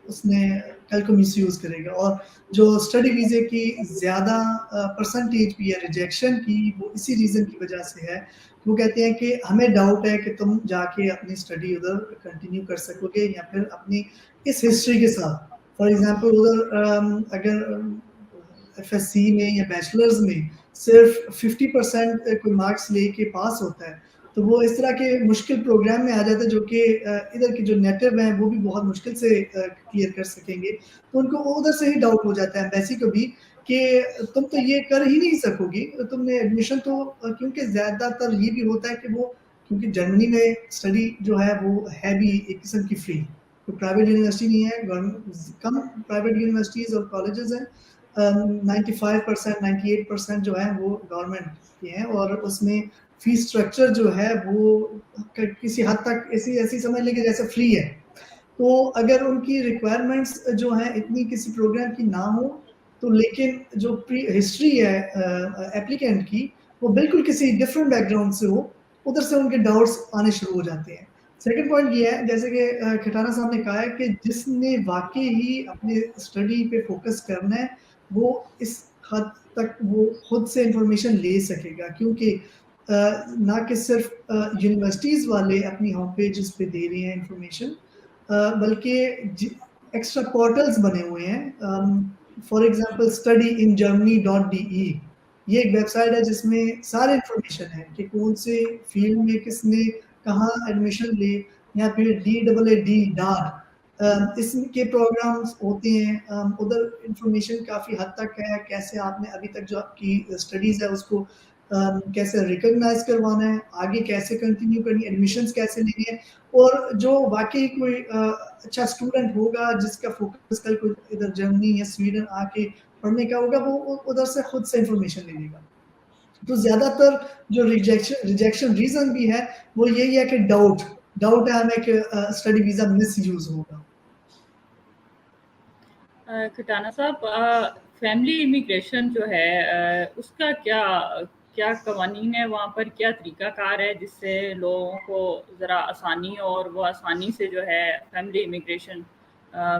उसने कल को मिसयूज करेगा। और जो स्टडी वीजे की ज़्यादा परसेंटेज भी है रिजेक्शन की, वो इसी रीज़न की वजह से है। वो कहते हैं कि हमें डाउट है कि तुम जाके अपनी स्टडी उधर कंटिन्यू कर सकोगे या फिर अपनी इस हिस्ट्री के साथ। फॉर एग्जांपल उधर अगर एफएससी में या बैचलर्स में सिर्फ 50% कोई मार्क्स लेके पास होता है, तो वो इस तरह के मुश्किल प्रोग्राम में आ जाता है जो कि इधर के जो नेटिव हैं वो भी बहुत मुश्किल से क्लियर कर सकेंगे। तो उनको उधर से ही डाउट हो जाता है एम्बेसी को भी कि तुम तो ये कर ही नहीं सकोगी, तुमने एडमिशन तो क्योंकि ज़्यादातर ये भी होता है कि वो क्योंकि जर्मनी में स्टडी जो है वो है भी एक किस्म की फ्री, तो प्राइवेट यूनिवर्सिटी नहीं है, कम प्राइवेट यूनिवर्सिटीज़ और कॉलेजेस हैं। 95% 98% जो है वो गवर्नमेंट के हैं और उसमें फीस स्ट्रक्चर जो है वो किसी हद तक ऐसी समझ लें कि जैसे फ्री है। तो अगर उनकी रिक्वायरमेंट्स जो हैं इतनी किसी प्रोग्राम की ना हो, तो लेकिन जो प्री हिस्ट्री है एप्लीकेंट की, वो बिल्कुल किसी डिफरेंट बैकग्राउंड से हो, उधर से उनके डाउट्स आने शुरू हो जाते हैं। सेकंड पॉइंट ये है, जैसे कि खटाना साहब ने कहा है कि जिसने वाक़ई ही अपने स्टडी पे फ़ोकस करना है, वो इस हद तक वो खुद से इन्फॉर्मेशन ले सकेगा, क्योंकि ना कि सिर्फ यूनिवर्सिटीज़ वाले अपनी होम पेजेस पे दे रहे हैं इन्फॉर्मेशन, बल्कि एक्स्ट्रा पोर्टल्स बने हुए हैं। फॉर एग्जांपल studyingermany.de, ये एक वेबसाइट है जिसमें सारे इन्फॉर्मेशन है कि कौन से फील्ड में किसने कहाँ एडमिशन ले, या फिर DAAD डार्ट इसके प्रोग्राम्स होते हैं। उधर इन्फॉर्मेशन काफ़ी हद तक है, कैसे आपने अभी तक जो आपकी स्टडीज़ है उसको कैसे रिकॉग्नाइज करवाना है, आगे कैसे कंटिन्यू करनी है, एडमिशंस कैसे लेनी है, और जो वाकई कोई अच्छा स्टूडेंट होगा जिसका फोकस कल को इधर जर्मनी या स्वीडन आके पढ़ने का होगा, वो उधर से खुद से इंफॉर्मेशन ले लेगा। तो ज़्यादातर जो रिजेक्शन रीज़न भी है वो यही है कि डाउट है हमें कि स्टडी वीज़ा मिसयूज़ होगा। खटाना साहब, फैमिली इमिग्रेशन जो है उसका क्या क्या कवानीन है वहाँ पर, क्या तरीक़ाकार है जिससे लोगों को ज़रा आसानी हो और वो आसानी से जो है फैमिली इमिग्रेशन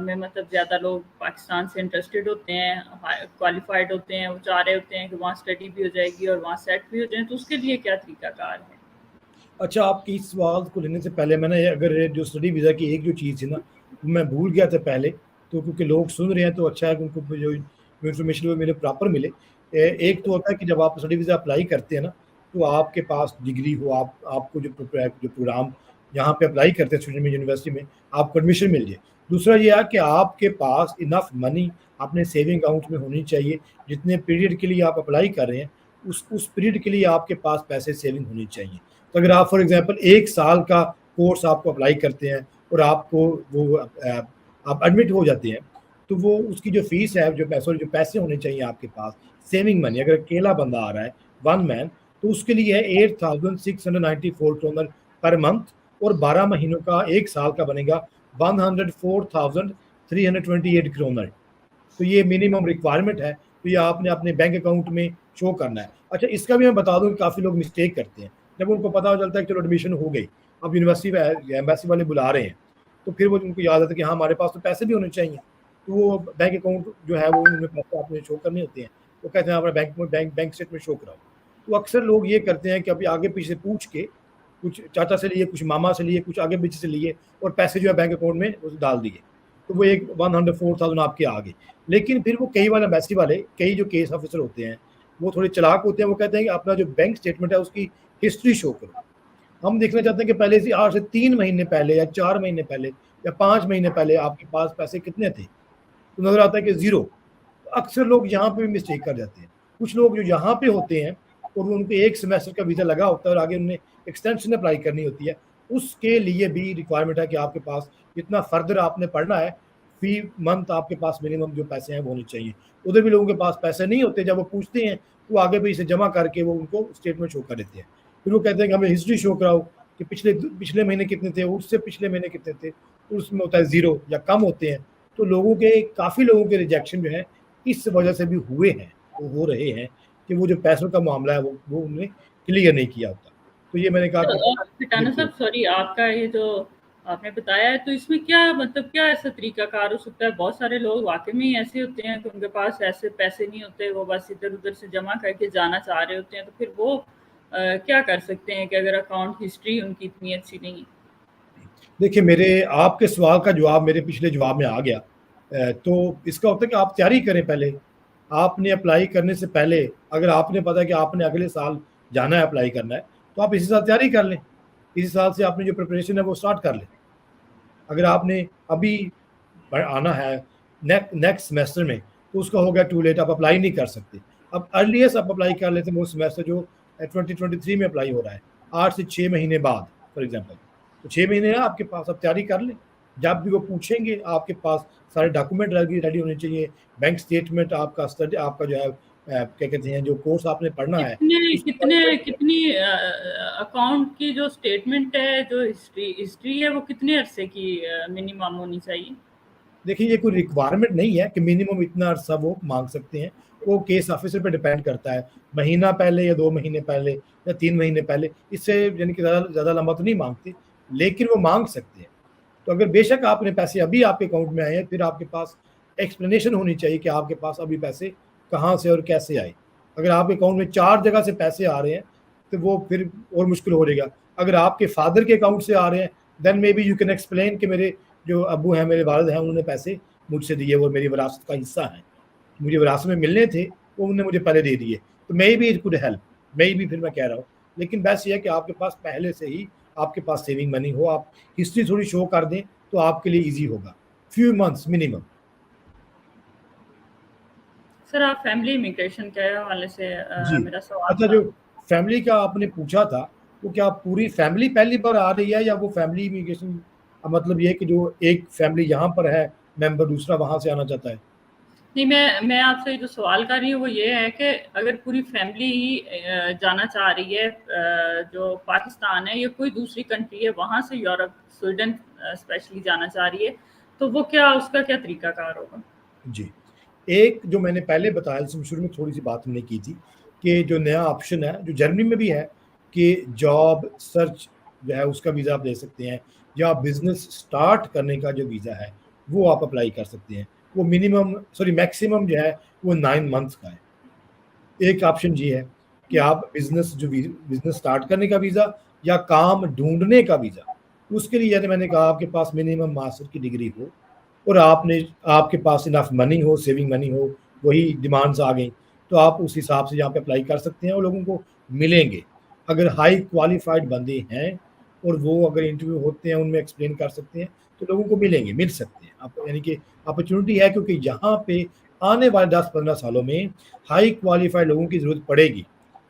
में मतलब ज़्यादा लोग पाकिस्तान से इंटरेस्टेड होते हैं, क्वालिफाइड होते हैं, वो चाह रहे होते हैं कि वहाँ स्टडी भी हो जाएगी और वहाँ सेट भी हो जाए, तो उसके लिए क्या तरीक़ाकार है? अच्छा, आपकी इस सवाल को लेने से पहले मैंने अगर जो स्टडी वीज़ा की एक जो चीज़ थी ना, मैं भूल गया था पहले, तो क्योंकि लोग सुन रहे हैं तो अच्छा है कि उनको जो इन्फॉर्मेशन वो मेरे प्रॉपर मिले। एक तो होता है कि जब आप स्टडी वीज़ा अप्लाई करते हैं ना, तो आपके पास डिग्री हो, आपको जो प्रोग्राम यहाँ पे अप्लाई करते हैं स्टूडेंट में यूनिवर्सिटी में, आपको एडमिशन मिल जाए। दूसरा ये है कि आपके पास इनफ मनी अपने सेविंग अकाउंट में होनी चाहिए, जितने पीरियड के लिए आप अप्लाई कर रहे हैं, उस पीरियड के लिए आपके पास पैसे सेविंग होनी चाहिए। तो अगर आप फॉर एग्जांपल 1 साल का कोर्स आपको अप्लाई करते हैं और आपको वो आप एडमिट हो जाते हैं, तो वो उसकी जो फ़ीस है, जो पैसे होने चाहिए आपके पास, सेविंग मनी, अगर अकेला बंदा आ रहा है, वन मैन, तो उसके लिए है 8,694 kroner पर मंथ, और 12 महीनों का 1 साल का बनेगा 104,328 kroner। तो ये मिनिमम रिक्वायरमेंट है, तो ये आपने अपने बैंक अकाउंट में शो करना है। अच्छा, इसका भी मैं बता दूँ कि काफ़ी लोग मिस्टेक करते हैं। जब उनको पता चलता है कि चलो एडमिशन हो गई, अब यूनिवर्सिटी एम्बेसी वाले बुला रहे हैं, तो फिर वो उनको याद आता है कि हाँ, हमारे पास तो पैसे भी होने चाहिए। तो वो बैंक अकाउंट जो है वो उनमें पैसे आपने शो करने होते हैं। वो कहते हैं हमारा बैंक स्टेटमेंट शो कराओ। तो अक्सर लोग ये करते हैं कि अभी आगे पीछे पूछ के, कुछ चाचा से लिए, कुछ मामा से लिए, कुछ आगे पीछे से लिए, और पैसे जो है बैंक अकाउंट में वो डाल दिए। तो वो एक 104,000 आपके आ गए। लेकिन फिर वो कई बार एम्बेसी वाले, कई जो केस ऑफिसर होते हैं, वो थोड़े चालाक होते हैं। वो कहते हैं कि अपना जो बैंक स्टेटमेंट है उसकी हिस्ट्री शो करो। हम देखना चाहते हैं कि पहले से आज से 3 महीने पहले या 4 महीने पहले या 5 महीने पहले आपके पास पैसे कितने थे, तो नज़र आता है कि ज़ीरो। अक्सर लोग यहाँ पे भी मिस्टेक कर जाते हैं। कुछ लोग जो यहाँ पे होते हैं और उनको 1 सेमेस्टर का वीज़ा लगा होता है और आगे उन्हें एक्सटेंशन अप्लाई करनी होती है, उसके लिए भी रिक्वायरमेंट है कि आपके पास जितना फर्दर आपने पढ़ना है, फी मंथ आपके पास मिनिमम जो पैसे हैं वो होने चाहिए। उधर भी लोगों के पास पैसे नहीं होते, जब वो पूछते हैं तो आगे भी इसे जमा करके वो उनको स्टेटमेंट शो कर देते हैं। फिर वो कहते हैं कि हमें हिस्ट्री शो कराओ, कि पिछले महीने कितने थे, उससे पिछले महीने कितने थे, उसमें होता है 0 या कम होते हैं। तो काफ़ी लोगों के रिजेक्शन जो है इस वजह से भी हुए हैं, वो हो रहे हैं कि वो जो पैसों का मामला है वो उन्होंने क्लियर नहीं किया होता। तो ये मैंने कहा तो कि खटाना साहब, सॉरी, आपका ये जो आपने बताया है, तो इसमें क्या मतलब क्या ऐसा तरीकाकार हो सकता है? बहुत सारे लोग वाकई में ही ऐसे होते हैं कि उनके पास ऐसे पैसे नहीं होते, वो बस इधर उधर से जमा करके जाना चाह रहे होते हैं, तो फिर वो क्या कर सकते हैं कि अगर अकाउंट हिस्ट्री उनकी इतनी अच्छी नहीं है? देखिए, मेरे आपके सवाल का जवाब मेरे पिछले जवाब में आ गया। तो इसका होता है कि आप तैयारी करें पहले। आपने अप्लाई करने से पहले अगर आपने पता है कि आपने अगले साल जाना है, अप्लाई करना है, तो आप इसी साल तैयारी कर लें। इसी साल से आपने जो प्रिपरेशन है वो स्टार्ट कर लें। अगर आपने अभी आना है नेक्स्ट सेमेस्टर में, तो उसका हो गया टू लेट, आप अप्लाई नहीं कर सकते। अब अर्लीस्ट आप अप्लाई कर लेते हैं वो सेमेस्टर जो 2023 में अप्लाई हो रहा है, 8 से 6 महीने बाद फॉर एग्जांपल। तो 6 महीने है आपके पास, आप तैयारी कर लें। जब भी वो पूछेंगे आपके पास सारे डॉक्यूमेंट रेडी होने चाहिए, बैंक स्टेटमेंट, आपका स्टडी, आपका जो है क्या कहते हैं, जो कोर्स आपने पढ़ना है कितने कितने उसकी कितनी अकाउंट की जो स्टेटमेंट है, जो हिस्ट्री है, वो कितने अरसे की मिनिमम होनी चाहिए? देखिए, ये कोई रिक्वायरमेंट नहीं है कि मिनिमम इतना अरसा वो मांग सकते हैं। वो केस ऑफिसर पे डिपेंड करता है, महीना पहले या 2 महीने पहले या 3 महीने पहले, इससे यानी कि ज़्यादा लंबा तो नहीं मांगते, लेकिन वो मांग सकते हैं। तो अगर बेशक आपने पैसे अभी आपके अकाउंट में आए हैं, फिर आपके पास एक्सप्लेनेशन होनी चाहिए कि आपके पास अभी पैसे कहाँ से और कैसे आए। अगर आपके अकाउंट में 4 जगह से पैसे आ रहे हैं, तो वो फिर और मुश्किल हो जाएगा। अगर आपके फादर के अकाउंट से आ रहे हैं, then maybe you can explain कि मेरे जो अब्बू हैं, मेरे वालिद हैं, उन्होंने पैसे मुझसे दिए, वो मेरी विरासत का हिस्सा है, मुझे विरासत में मिलने थे, वो उन्होंने मुझे पहले दे दिए। तो may be it could help, may be, फिर मैं कह रहा हूँ। लेकिन बस ये है कि आपके पास पहले से ही आपके पास सेविंग मनी हो, आप हिस्ट्री थोड़ी शो कर दें, तो आपके लिए ईजी होगा, फ्यू मंथ्स मिनिमम। सर, आप फैमिली इमिग्रेशन के हवाले से जी, मेरा सवाल अच्छा, था। जो फैमिली का आपने पूछा था, वो क्या पूरी फैमिली पहली बार आ रही है, या वो फैमिली इमिग्रेशन का मतलब ये है कि जो एक फैमिली यहाँ पर है मेंबर, दूसरा वहाँ से आना चाहता है? नहीं, मैं आपसे जो सवाल कर रही हूँ वो ये है कि अगर पूरी फैमिली ही जाना चाह रही है, जो पाकिस्तान है या कोई दूसरी कंट्री है, वहाँ से यूरोप, स्वीडन स्पेशली जाना चाह रही है, तो वो क्या, उसका क्या तरीकाकार होगा? जी, एक जो मैंने पहले बताया, जिसमें शुरू में थोड़ी सी बात हमने की थी, कि जो नया ऑप्शन है, जो जर्मनी में भी है, कि जॉब सर्च जो है उसका वीज़ा आप ले सकते हैं, या बिजनेस स्टार्ट करने का जो वीज़ा है वो आप अप्लाई कर सकते हैं। वो मैक्सिमम जो है वो 9 मंथ्स का है। एक ऑप्शन ये है कि आप बिजनेस स्टार्ट करने का वीज़ा या काम ढूंढने का वीज़ा, उसके लिए जैसे मैंने कहा आपके पास मिनिमम मास्टर की डिग्री हो और आपके पास इनफ मनी हो, सेविंग मनी हो, वही डिमांड्स आ गई, तो आप उस हिसाब से यहाँ पे अप्लाई कर सकते हैं और लोगों को मिलेंगे। अगर हाई क्वालिफाइड बंदे हैं और वो अगर इंटरव्यू होते हैं, उनमें एक्सप्लेन कर सकते हैं, तो लोगों को मिल सकते हैं। आप यानी कि अपॉर्चुनिटी है, क्योंकि यहाँ पे आने वाले 10-15 सालों में हाई क्वालिफाइड लोगों की ज़रूरत पड़ेगी,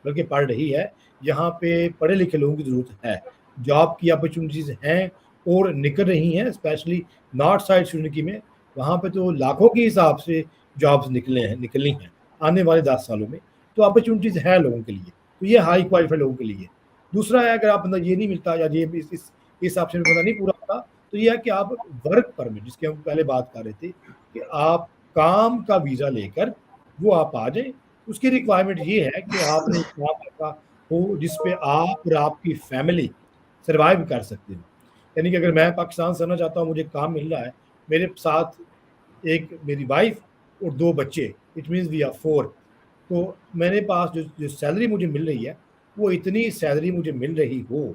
बल्कि पड़ रही है। यहाँ पे पढ़े लिखे लोगों की ज़रूरत है, जॉब की अपॉर्चुनिटीज़ हैं और निकल रही हैं, स्पेशली नॉर्थ साइड श्रीनगर में। वहाँ पे तो लाखों के हिसाब से जॉब्स निकलनी हैं आने वाले 10 सालों में। तो अपॉर्चुनिटीज़ है लोगों के लिए, तो ये हाई क्वालिफाइड लोगों के लिए। दूसरा है, अगर आप मतलब ये नहीं मिलता या ये इस ऑप्शन में बंदा नहीं पूरा होता, तो ये है कि आप वर्क परमिट, जिसकी हम पहले बात कर रहे थे, कि आप काम का वीज़ा लेकर वो आप आ जाएँ। उसकी रिक्वायरमेंट ये है कि आपने एक काम ऐसा हो जिस पे आप और आपकी फैमिली सर्वाइव कर सकते हो। यानी कि अगर मैं पाकिस्तान से आना चाहता हूँ, मुझे काम मिल रहा है, मेरे साथ एक मेरी वाइफ और 2 बच्चे, इट मीन्स वी आर 4। तो मेरे पास जो सैलरी मुझे मिल रही है, वो इतनी सैलरी मुझे मिल रही हो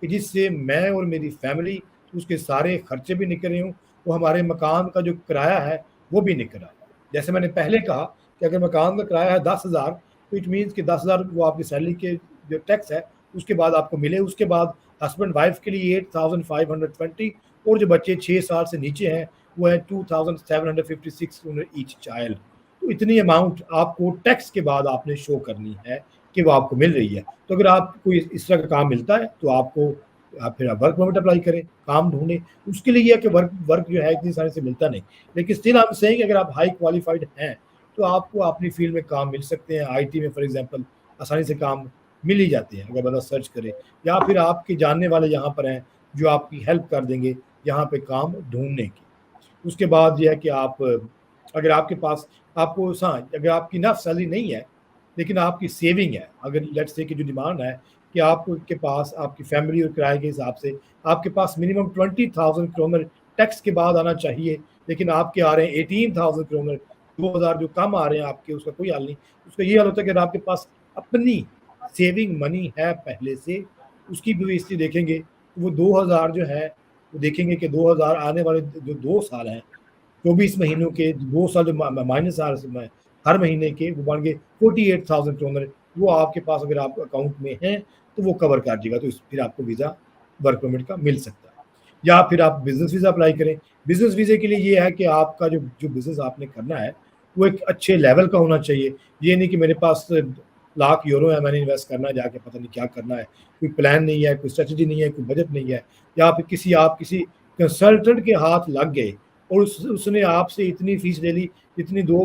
कि जिससे मैं और मेरी फैमिली, उसके सारे खर्चे भी निकल रहे हों, वो हमारे मकान का जो किराया है वो भी निकल रहा है। जैसे मैंने पहले कहा कि अगर मकान का किराया है 10,000, तो इट मीन्स कि 10,000 वो आपकी सैलरी के जो टैक्स है उसके बाद आपको मिले। उसके बाद हस्बैंड वाइफ के लिए 8,520, और जो बच्चे 6 साल से नीचे हैं वो है 2,756 ईच चाइल्ड। तो इतनी अमाउंट आपको टैक्स के बाद आपने शो करनी है कि वो आपको मिल रही है। तो अगर आपको इस तरह का काम मिलता है, तो आप फिर वर्क परमिट अप्लाई करें, काम ढूंढें। उसके लिए यह है कि वर्क जो है इतनी सारी से मिलता नहीं, लेकिन स्टिल आप सही कि अगर आप हाई क्वालिफाइड हैं, तो आपको अपनी फील्ड में काम मिल सकते हैं। IT में फॉर एग्जांपल आसानी से काम मिल ही जाते हैं अगर बंदा सर्च करे, या फिर आपके जानने वाले यहाँ पर हैं जो आपकी हेल्प कर देंगे यहाँ पे काम ढूंढने की। उसके बाद ये है कि आप अगर आपके पास आपको हाँ अगर आपकी इनफ सैलरी नहीं है लेकिन आपकी सेविंग है, अगर लेट्स से कि जो डिमांड है कि आपके पास आपकी फैमिली और किराए के हिसाब से आपके पास मिनिमम 20,000 क्रोनर टैक्स के बाद आना चाहिए, लेकिन आपके आ रहे हैं 18,000 क्रोनर, 2,000 जो कम आ रहे हैं आपके, उसका कोई हल नहीं। उसका ये हाल होता है कि अगर आपके पास अपनी सेविंग मनी है पहले से, उसकी भी स्थिति देखेंगे तो वो 2,000 जो है वो देखेंगे कि 2,000 आने वाले जो 2 साल हैं 24 महीनों के 2 साल जो माइनस आ रहे हैं हर महीने के, वो बन गए 48,000 क्रोनर, वो आपके पास अगर आप अकाउंट में हैं तो वो कवर कर देगा, तो फिर आपको वीज़ा वर्क परमिट का मिल सकता है। या फिर आप बिजनेस वीज़ा अप्लाई करें। बिजनेस वीज़े के लिए ये है कि आपका जो जो बिजनेस आपने करना है वो एक अच्छे लेवल का होना चाहिए। ये नहीं कि मेरे पास लाख यूरो है, मैंने इन्वेस्ट करना है, जाके पता नहीं क्या करना है, कोई प्लान नहीं है, कोई स्ट्रेटजी नहीं है, कोई बजट नहीं है, या फिर किसी कंसल्टेंट के हाथ लग गए और उसने आपसे इतनी फीस ले ली जितनी 2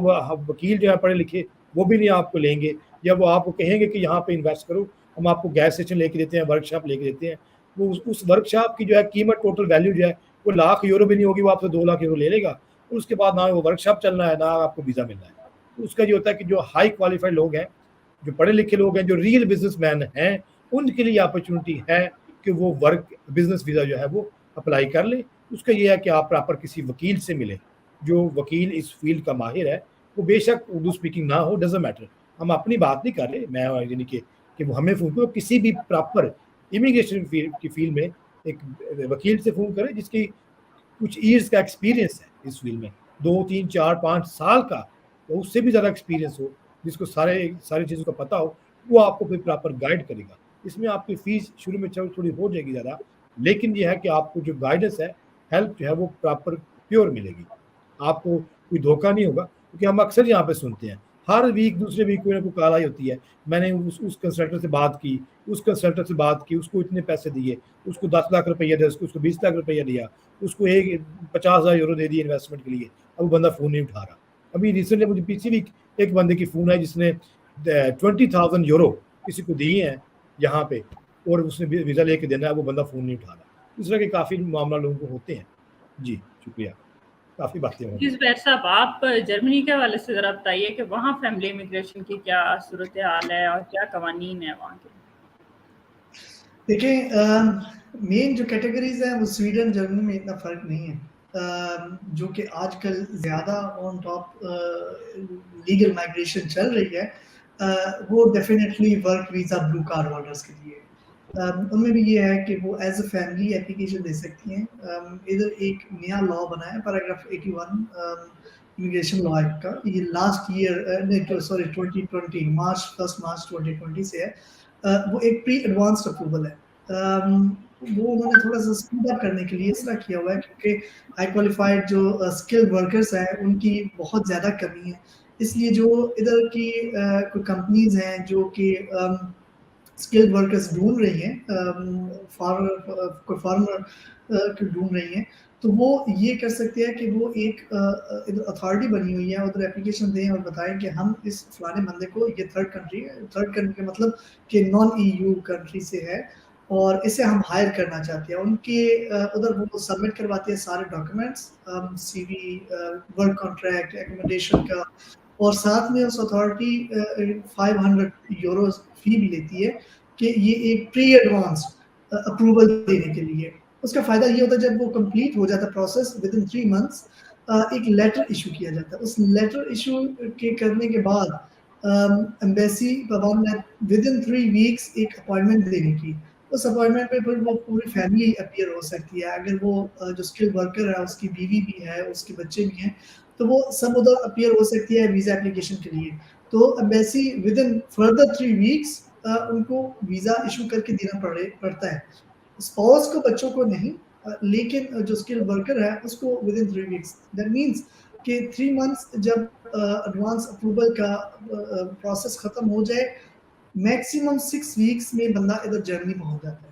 वकील जो है पढ़े लिखे वो भी नहीं आपको लेंगे, या वो आपको कहेंगे कि यहाँ पे इन्वेस्ट करो, हम आपको गैस स्टेशन लेके देते हैं, वर्कशॉप लेके देते हैं। वो उस वर्कशॉप की जो है कीमत टोटल वैल्यू जो है वो लाख यूरो भी नहीं होगी, वो आपसे 2 लाख यूरो ले लेगा। और उसके बाद ना वो वर्कशॉप चलना है, ना आपको वीज़ा मिलना है। तो उसका ये होता है कि जो हाई क्वालिफाइड लोग हैं, जो पढ़े लिखे लोग हैं, जो रियल बिजनेसमैन हैं, उनके लिए अपॉर्चुनिटी है कि वो वर्क बिजनेस वीज़ा जो है वो अप्लाई कर ले। उसका ये है कि आप प्रॉपर किसी वकील से मिले, जो वकील इस फील्ड का माहिर है, वो बेशक उर्दू स्पीकिंग ना हो, डजंट मैटर। हम अपनी बात नहीं कर रहे, मैं यानी कि वो हमें फ़ोन करो, किसी भी प्रॉपर इमिग्रेशन की फील्ड में एक वकील से फ़ोन करें जिसकी कुछ ईयर्स का एक्सपीरियंस है इस फील्ड में, 2, 3, 4, 5 साल का, तो उससे भी ज़्यादा एक्सपीरियंस हो, जिसको सारी चीज़ों का पता हो, वो आपको फिर प्रॉपर गाइड करेगा। इसमें आपकी फ़ीस शुरू में थोड़ी हो जाएगी ज़्यादा, लेकिन ये है कि आपको जो गाइडेंस है, हेल्प जो है वो प्रॉपर प्योर मिलेगी। आपको कोई धोखा नहीं होगा, क्योंकि हम अक्सर यहाँ पे सुनते हैं, हर वीक दूसरे वीक कोई ना कोई कॉल आई होती है, मैंने उस कंसल्टेंट से बात की, उस कंसल्टेंट से बात की, उसको इतने पैसे दिए, उसको 10 लाख रुपया दिया, उसको 20 लाख रुपया दिया, उसको 50,000 यूरो दे दिए इन्वेस्टमेंट के लिए, अब वो बंदा फ़ोन नहीं उठा रहा। अभी रिसेंटली मुझे पिछली वीक एक बंदे की फ़ोन आई जिसने 20,000 यूरो किसी को दिए हैं यहाँ पे, और उसने वीज़ा लेके देना है, वो बंदा फ़ोन नहीं उठा रहा। इस तरह के काफ़ी मामला लोगों को होते हैं। जी, शुक्रिया। काफ़ी बातें होंगी। जी ज़ुबैर साहब, आप जर्मनी के हवाले से ज़रा बताइए कि वहाँ फैमिली इमिग्रेशन की क्या सूरत हाल है और क्या कवानीन है वहाँ के? देखिए, मेन जो कैटेगरीज हैं वो स्वीडन जर्मनी में इतना फ़र्क नहीं है। जो कि आजकल ज़्यादा ऑन टॉप लीगल माइग्रेशन चल रही है, वो definitely work visa blue card holders के लिए। उनमें भी ये है कि वो एज अ फैमिली एप्लीकेशन दे सकती हैं। इधर एक नया लॉ बना है, पैराग्राफ 81 इमिग्रेशन लॉ एक्ट का, ये लास्ट ईयर सॉरी 2020 1 मार्च 2020 से है। वो एक प्री एडवांस्ड अप्रूवल है। वो उन्होंने थोड़ा सा स्पीड अप करने के लिए इसलिए किया हुआ है क्योंकि हाई क्वालिफाइड जो स्किल्ड वर्कर्स हैं उनकी बहुत ज़्यादा कमी है। इसलिए जो इधर की कोई कंपनीज हैं जो कि स्किल्ड वर्कर्स ढूंढ रही हैं, फार्मर ढूंढ रही हैं, तो वो ये कर सकते हैं कि वो एक इधर अथॉरिटी बनी हुई है, उधर एप्लीकेशन दें और बताएं कि हम इस फलाने बंदे को, ये थर्ड कंट्री है, थर्ड कंट्री का मतलब कि नॉन EU कंट्री से है और इसे हम हायर करना चाहते हैं। उनके उधर वो सबमिट करवाते हैं सारे documents, CV, work contract, accommodation का, और साथ में उस अथॉरिटी 500 यूरोज फी भी लेती है कि ये एक प्री एडवांस अप्रूवल देने के लिए। उसका फ़ायदा ये होता है जब वो कंप्लीट हो जाता है प्रोसेस विद इन 3 मंथ्स, एक लेटर इशू किया जाता है। उस लेटर इशू के करने के बाद एम्बेसी पाबंद है विद इन 3 वीक्स एक अपॉइंटमेंट देने की। उस अपॉइंटमेंट पे फिर वो पूरी फैमिली अपीयर हो सकती है। अगर वो जो स्किल्ड वर्कर है उसकी बीवी भी है, उसके बच्चे भी हैं, तो वो सब उधर अपीयर हो सकती है वीज़ा एप्लीकेशन के लिए। तो embassy with in further 3 weeks उनको वीज़ा इशू करके देना पड़ता है। स्पाउस को, बच्चों को नहीं, लेकिन जो स्किल्ड वर्कर है उसको with in 3 weeks. That means कि 3 मंथ्स जब एडवांस अप्रूवल का प्रोसेस खत्म हो जाए, मैक्सिमम 6 वीक्स में बंदा इधर जर्मनी पहुंच जाता है।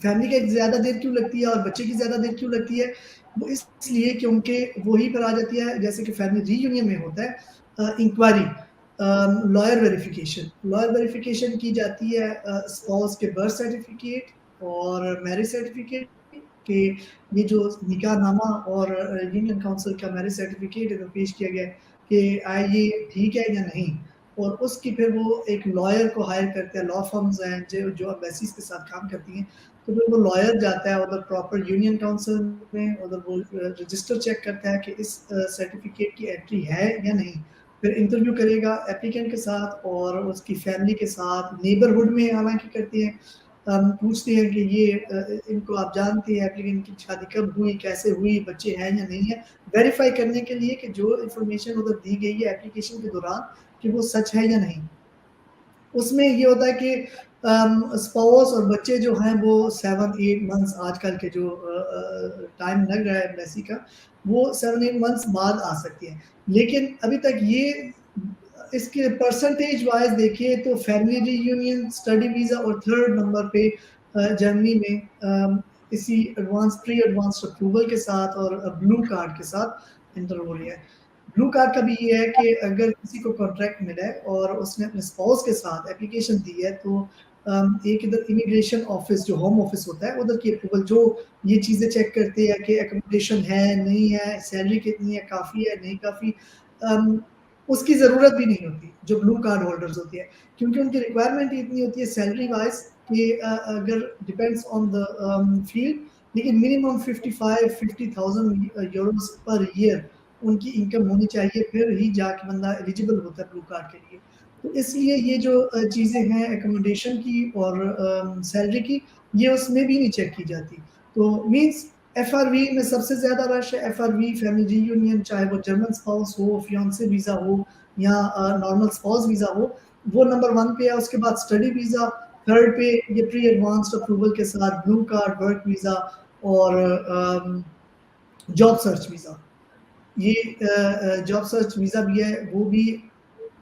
फैमिली की ज़्यादा देर क्यों लगती है और बच्चे की ज़्यादा देर क्यों लगती है? वो इसलिए कि उनके वही पर आ जाती है, जैसे कि फैमिली रीयूनियन में होता है इंक्वायरी। लॉयर वेरिफिकेशन की जाती है स्पाउस के बर्थ सर्टिफिकेट और मैरिज सर्टिफिकेट कि ये जो निकाहनामा और यूनियन काउंसिल का मैरिज सर्टिफिकेट है पेश किया गया कि ये ठीक है या नहीं, और उसकी फिर वो एक लॉयर को हायर करते हैं। लॉ फर्म्स हैं जो एम्बेसीज के साथ काम करती हैं, तो फिर वो लॉयर जाता है उधर प्रॉपर यूनियन काउंसिल में, उधर वो रजिस्टर चेक करता है कि इस सर्टिफिकेट की एंट्री है या नहीं, फिर इंटरव्यू करेगा एप्लीकेंट के साथ और उसकी फैमिली के साथ, नेबरहुड में हालांकि करती हैं, पूछते हैं कि ये इनको आप जानते हैं, एप्लीकेंट की शादी कब हुई, कैसे हुई, बच्चे हैं या नहीं है, वेरीफाई करने के लिए कि जो इन्फॉर्मेशन उधर दी गई है एप्लीकेशन के दौरान कि वो सच है या नहीं। उसमें ये होता है कि स्पाउस और बच्चे जो हैं वो 7-8 मंथ्स, आजकल के जो टाइम लग रहा है एम्बेसी का, वो 7-8 मंथ्स बाद आ सकती है। लेकिन अभी तक ये इसके परसेंटेज वाइज देखिए तो फैमिली रीयूनियन, स्टडी वीज़ा और थर्ड नंबर पे जर्मनी में इसी प्री एडवांस अप्रूवल के साथ और ब्लू कार्ड के साथ इंटर हो रही है। ब्लू कार्ड का भी ये है कि अगर किसी को कॉन्ट्रैक्ट मिला है और उसने अपने स्पाउस के साथ एप्लीकेशन दी है तो एक इधर इमिग्रेशन ऑफिस जो होम ऑफिस होता है उधर की अप्रूवल जो ये चीज़ें चेक करते हैं कि एकोमोडेशन है नहीं है, सैलरी कितनी है, काफ़ी है नहीं काफ़ी, उसकी ज़रूरत भी नहीं होती जो ब्लू कार्ड होल्डर्स होती है, क्योंकि उनकी रिक्वायरमेंट इतनी होती है सैलरी वाइज कि अगर डिपेंड्स ऑन द फील्ड, लेकिन मिनिमम 55-50,000 यूरोस पर ईयर उनकी इनकम होनी चाहिए, फिर ही जाके बंदा एलिजिबल होता है ब्लू कार्ड के लिए। तो इसलिए ये जो चीज़ें हैं एकोमोडेशन की और सैलरी की, ये उसमें भी नहीं चेक की जाती। तो मीन्स एफआरवी में सबसे ज़्यादा रश है, एफआरवी फैमिली यूनियन, चाहे वो जर्मन स्पाउस हो, फियांसे वीज़ा हो या नॉर्मल स्पाउस वीज़ा हो, वो नंबर 1 पे है। उसके बाद स्टडी वीज़ा, थर्ड पे ये प्री एडवांस्ड अप्रूवल के साथ ब्लू कार्ड, वर्क वीज़ा और जॉब सर्च वीज़ा। ये जॉब सर्च वीज़ा भी है, वो भी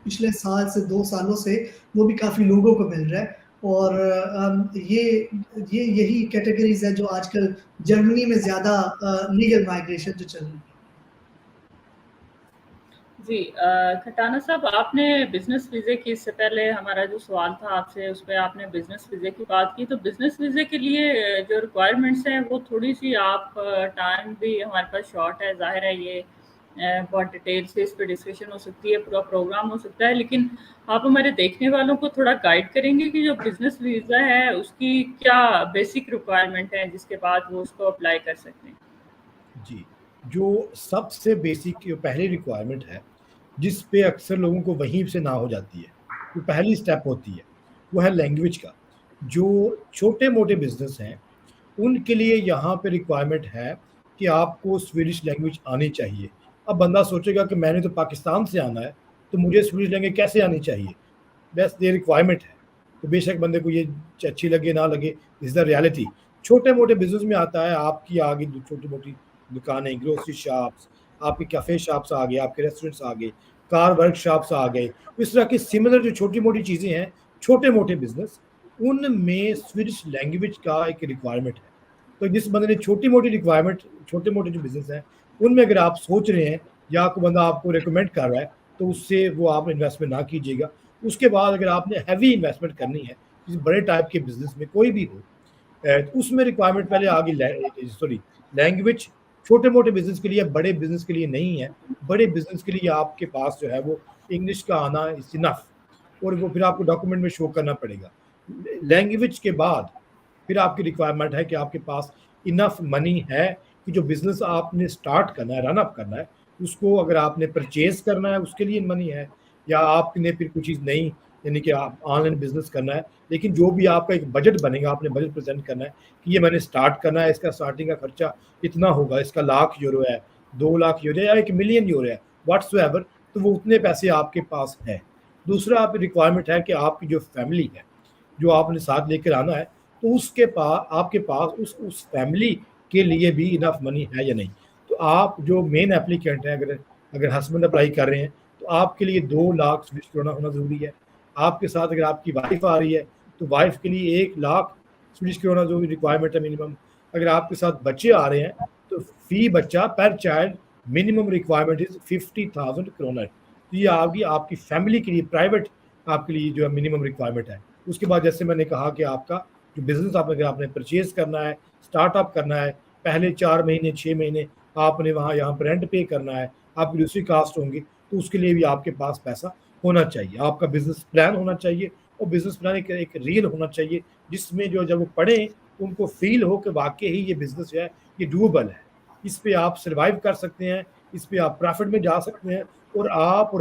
पिछले साल से 2 सालों से वो भी काफ़ी लोगों को मिल रहा है, और ये यही कैटेगरीज है जो आजकल जर्मनी में ज़्यादा लीगल माइग्रेशन जो चल रही है। जी खटाना साहब, आपने बिजनेस वीज़े की, इससे पहले हमारा जो सवाल था आपसे उस पर आपने बिजनेस वीज़े की बात की, तो बिजनेस वीज़े के लिए जो रिक्वायरमेंट्स हैं वो थोड़ी सी आप टाइम भी हमारे पास शॉर्ट है, जाहिर है ये बहुत डिटेल से इस पर डिस्कशन हो सकती है, पूरा प्रोग्राम हो सकता है, लेकिन आप हमारे देखने वालों को थोड़ा गाइड करेंगे कि जो बिजनेस वीज़ा है उसकी क्या बेसिक रिक्वायरमेंट है जिसके बाद वो उसको अप्लाई कर सकते हैं। जी, जो सबसे बेसिक पहली रिक्वायरमेंट है जिस पे अक्सर लोगों को वहीं से ना हो जाती है, जो पहली स्टेप होती है वो है लैंग्वेज का। जो छोटे मोटे बिजनेस हैं उनके लिए यहाँ पे रिक्वायरमेंट है कि आपको स्वीडिश लैंग्वेज आनी चाहिए। अब बंदा सोचेगा कि मैंने तो पाकिस्तान से आना है तो मुझे स्वीडिश लैंग्वेज कैसे आनी चाहिए, बस ये रिक्वायरमेंट है। तो बेशक बंदे को ये अच्छी लगे ना लगे, इज द रियलिटी। छोटे मोटे बिजनेस में आता है आपकी आगे छोटी मोटी दुकानें, ग्रोसरी शॉप्स, आपके कैफ़े शॉप्स आ गए, आपके रेस्टोरेंट्स आ गए, कार वर्कशॉप्स आ गए, इस तरह की सिमिलर जो छोटी मोटी चीज़ें हैं, छोटे मोटे बिजनेस, उनमें स्विडिश लैंग्वेज का एक रिक्वायरमेंट है। तो जिस बंदे ने छोटी मोटी रिक्वायरमेंट, छोटे मोटे जो बिजनेस हैं उनमें अगर आप सोच रहे हैं या कोई बंदा आपको रिकमेंड कर रहा है तो उससे वो आप इन्वेस्टमेंट ना कीजिएगा। उसके बाद अगर आपने हैवी इन्वेस्टमेंट करनी है किसी बड़े टाइप के बिजनेस में कोई भी हो, तो उसमें रिक्वायरमेंट पहले आ गई सॉरी लैंग्वेज। छोटे मोटे बिजनेस के लिए, बड़े बिजनेस के लिए नहीं है। बड़े बिजनेस के लिए आपके पास जो है वो इंग्लिश का आना इज इनफ, और वो फिर आपको डॉक्यूमेंट में शो करना पड़ेगा। लैंग्वेज के बाद फिर आपकी रिक्वायरमेंट है कि आपके पास इनफ मनी है कि जो बिजनेस आपने स्टार्ट करना है, रन अप करना है, उसको अगर आपने परचेज करना है उसके लिए मनी है, या आपने फिर कुछ चीज़ नहीं, यानी कि आप ऑनलाइन बिजनेस करना है, लेकिन जो भी आपका एक बजट बनेगा, आपने बजट प्रेजेंट करना है कि ये मैंने स्टार्ट करना है, इसका स्टार्टिंग का खर्चा इतना होगा, इसका €1,00,000 है, €2,00,000 या €1,000,000 है, व्हाट्सएवर, तो वो उतने पैसे आपके पास हैं। दूसरा आप रिक्वायरमेंट है कि आपकी जो फैमिली है जो आपने साथ लेकर आना है, तो उसके पास आपके पास उस फैमिली के लिए भी इनफ मनी है या नहीं। तो आप जो मेन एप्लीकेंट हैं, अगर हस्बैंड अप्लाई कर रहे हैं तो आपके लिए 2,00,000 स्विच क्रोना होना ज़रूरी है। आपके साथ अगर आपकी वाइफ आ रही है तो वाइफ के लिए 1,00,000 स्विच क्रोना जो भी रिक्वायरमेंट है मिनिमम। अगर आपके साथ बच्चे आ रहे हैं तो फी बच्चा पर child minimum requirement is 50,000 kroner. तो ये आपकी आपकी फैमिली के लिए प्राइवेट आपके लिए जो है मिनिमम रिक्वायरमेंट है। उसके बाद जैसे मैंने कहा कि आपका जो बिजनेस आपने परचेज करना है, स्टार्टअप करना है, पहले 4 महीने 6 महीने आपने वहाँ यहाँ पर रेंट पे करना है, आपकी दूसरी कास्ट होंगी, तो उसके लिए भी आपके पास पैसा होना चाहिए। आपका बिजनेस प्लान होना चाहिए और बिजनेस प्लान एक रियल होना चाहिए, जिसमें जो जब वो पढ़ें तो उनको फील हो कि वाकई ही ये बिजनेस जो है ये डूएबल है, इस पे आप सर्वाइव कर सकते हैं, इस पे आप प्रॉफिट में जा सकते हैं और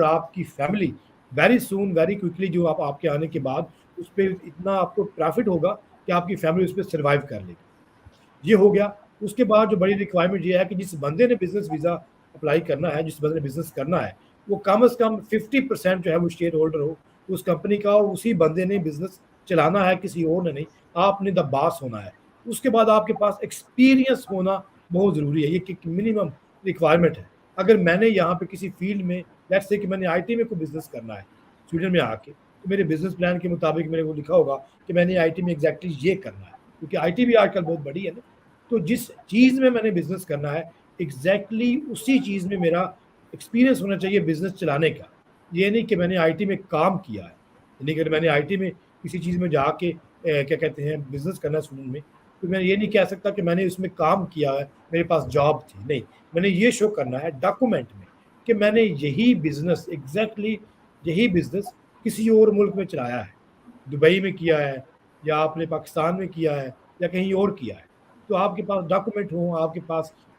आपकी family very soon very quickly जो आप आपके आने के बाद उस पे इतना आपको प्रॉफिट होगा कि आपकी फैमिली उस पर सर्वाइव कर लेगी। ये हो गया। उसके बाद जो बड़ी रिक्वायरमेंट ये है कि जिस बंदे ने बिजनेस वीज़ा अप्लाई करना है, जिस बंदे ने बिजनेस करना है, वो कम से कम 50% जो है वो शेयर होल्डर हो उस कंपनी का, और उसी बंदे ने बिजनेस चलाना है, किसी और ने नहीं। आपने द बॉस होना है। उसके बाद आपके पास एक्सपीरियंस होना बहुत ज़रूरी है, ये मिनिमम रिक्वायरमेंट है। अगर मैंने यहाँ पे किसी फील्ड में, लेट्स से कि मैंने आईटी में कोई बिजनेस करना है स्वीडन में आके, तो मेरे बिजनेस प्लान के मुताबिक मेरे को लिखा होगा कि मैंने आईटी में एग्जैक्टली ये करना है, क्योंकि आईटी भी आजकल बहुत बड़ी है ना। तो जिस चीज़ में मैंने बिजनेस करना है एग्जैक्टली उसी चीज़ में मेरा एक्सपीरियंस होना चाहिए बिजनेस चलाने का। ये नहीं कि मैंने आईटी में काम किया है, यानी कि मैंने आईटी में किसी चीज़ में जाके क्या कहते हैं बिजनेस करना स्टूडेंट में, तो मैं ये नहीं कह सकता कि मैंने उसमें काम किया है, मेरे पास जॉब थी। नहीं, मैंने ये शो करना है डॉक्यूमेंट में कि मैंने यही बिजनेस एग्जैक्टली यही बिजनेस किसी और मुल्क में चलाया है, दुबई में किया है या आपने पाकिस्तान में किया है या कहीं और किया है। तो आपके पास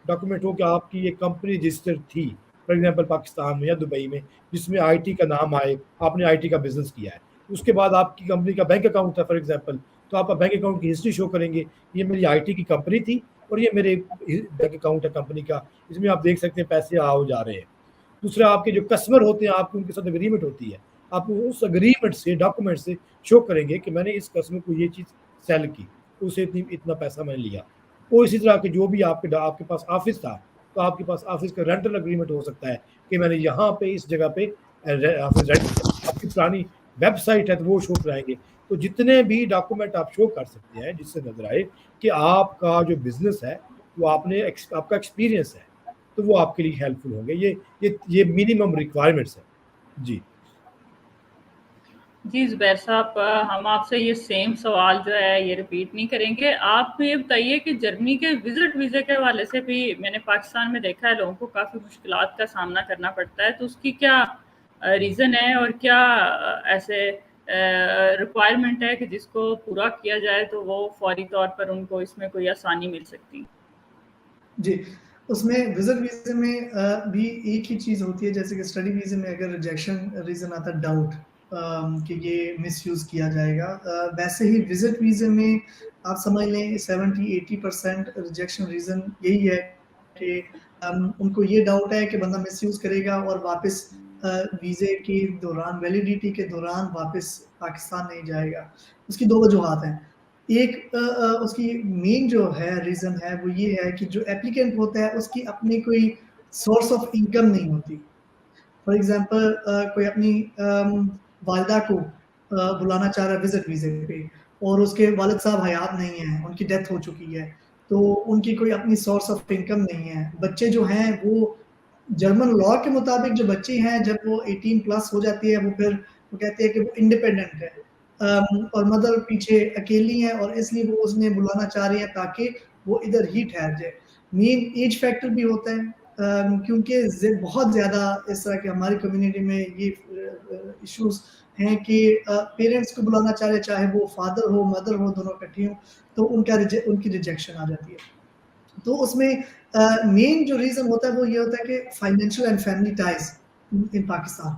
डॉक्यूमेंट हो कि आपकी ये कंपनी रजिस्टर्ड थी, फॉर एग्जांपल पाकिस्तान में या दुबई में, जिसमें आईटी का नाम आए, आपने आईटी का बिजनेस किया है। उसके बाद आपकी कंपनी का बैंक अकाउंट था फॉर एग्जांपल, तो आप बैंक अकाउंट की हिस्ट्री शो करेंगे, ये मेरी आईटी की कंपनी थी और ये मेरे बैंक अकाउंट है कंपनी का, इसमें आप देख सकते हैं पैसे आओ जा रहे हैं। दूसरा, आपके जो कस्टमर होते हैं आपकी उनके साथ एग्रीमेंट होती है, आप उस एग्रीमेंट से डॉक्यूमेंट से शो करेंगे कि मैंने इस कस्टमर को ये चीज़ सेल की, उसे इतना पैसा मैंने लिया। और इसी तरह के जो भी आपके पास ऑफिस था, तो आपके पास ऑफिस का रेंटल एग्रीमेंट हो सकता है कि मैंने यहाँ पे इस जगह पे ऑफिस रेंट किया। आपकी पुरानी वेबसाइट है तो वो शो कराएंगे। तो जितने भी डॉक्यूमेंट आप शो कर सकते हैं जिससे नजर आए कि आपका जो बिजनेस है वो आपका एक्सपीरियंस है, तो वो आपके लिए हेल्पफुल होंगे। ये मिनिमम रिक्वायरमेंट्स है जी। जी ज़ुबैर साहब, हम आपसे ये सेम सवाल जो है ये रिपीट नहीं करेंगे। आप ये बताइए कि जर्मनी के विजिट वीज़े के हवाले से भी मैंने पाकिस्तान में देखा है लोगों को काफ़ी मुश्किलात का सामना करना पड़ता है, तो उसकी क्या रीज़न है और क्या ऐसे रिक्वायरमेंट है कि जिसको पूरा किया जाए तो वो फौरी तौर पर उनको इसमें कोई आसानी मिल सकती है? जी, उसमें विज़िट वीज़े में भी एक ही चीज़ होती है, जैसे कि स्टडी वीज़े में अगर रिजेक्शन रीज़न आता है डाउट कि ये मिसयूज़ किया जाएगा, वैसे ही विज़िट वीज़े में आप समझ लें 70-80% रिजेक्शन रीज़न यही है कि उनको ये डाउट है कि बंदा मिसयूज़ करेगा और वापस वीज़े के दौरान, वैलिडिटी के दौरान वापस पाकिस्तान नहीं जाएगा। उसकी 2 वजूहात हैं। एक उसकी मेन जो है रीज़न है वो ये है कि जो एप्लीकेंट होता है उसकी अपनी कोई सोर्स ऑफ इनकम नहीं होती। फॉर एग्ज़ाम्पल कोई अपनी वालिदा को बुलाना चाह रहा है विज़िट वीज़े पे और उसके वालिद साहब हयात नहीं हैं, उनकी डेथ हो चुकी है, तो उनकी कोई अपनी सोर्स ऑफ इनकम नहीं है। बच्चे जो हैं वो जर्मन लॉ के मुताबिक जो बच्चे हैं जब वो 18 प्लस हो जाती है वो कहते हैं कि वो इंडिपेंडेंट है, और मदर पीछे अकेली हैं और इसलिए वो उसने बुलाना चाह रही है ताकि वो इधर ही ठहर जाए। मेन एज फैक्टर भी होता है, क्योंकि बहुत ज़्यादा इस तरह के हमारी कम्युनिटी में ये इश्यूज़ हैं कि पेरेंट्स को बुलाना चाह रहे, चाहे वो फादर हो, मदर हो, दोनों इकट्ठी हों, तो उनकी रिजेक्शन आ जाती है। तो उसमें मेन जो रीज़न होता है वो ये होता है कि फाइनेंशियल एंड फैमिली टाइज़ इन पाकिस्तान,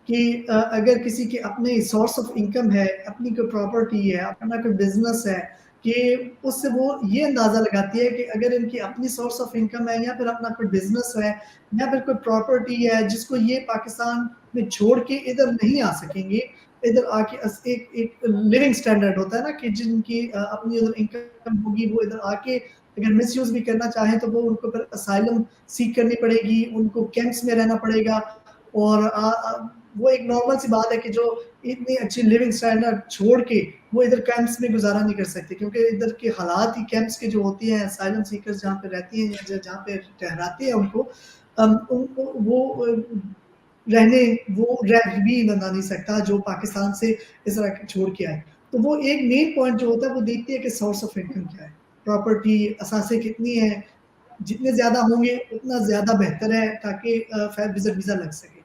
कि अगर किसी के अपने सोर्स ऑफ इनकम है, अपनी कोई प्रॉपर्टी है, अपना कोई बिज़नेस है, कि उससे वो ये अंदाज़ा लगाती है कि अगर इनकी अपनी सोर्स ऑफ इनकम है या फिर अपना कोई बिज़नेस है या फिर कोई प्रॉपर्टी है जिसको ये पाकिस्तान में छोड़ के इधर नहीं आ सकेंगे, इधर आके एक लिविंग स्टैंडर्ड होता है ना कि जिनकी अपनी उधर इनकम होगी वो इधर आके अगर मिसयूज़ भी करना चाहें तो वो उनको फिर असाइलम सीक करनी पड़ेगी, उनको कैंप्स में रहना पड़ेगा। और वो एक नॉर्मल सी बात है कि जो इतनी अच्छी लिविंग स्टैंडर्ड छोड़ के वो इधर कैंप्स में गुज़ारा नहीं कर सकते, क्योंकि इधर के हालात ही कैंप्स के जो होती हैं, असाइलम सीकर्स जहाँ पे रहती हैं या जहाँ पे ठहराते हैं उनको, उनको वो रहने वो रह भी बंदा नहीं सकता जो पाकिस्तान से इस तरह छोड़ के आए। तो वो एक मेन पॉइंट जो होता है वो देखती है कि सोर्स ऑफ इनकम क्या है, प्रॉपर्टी असासे कितनी है, जितने ज़्यादा होंगे उतना ज़्यादा बेहतर है ताकि विज़िट वीज़ा लग सके।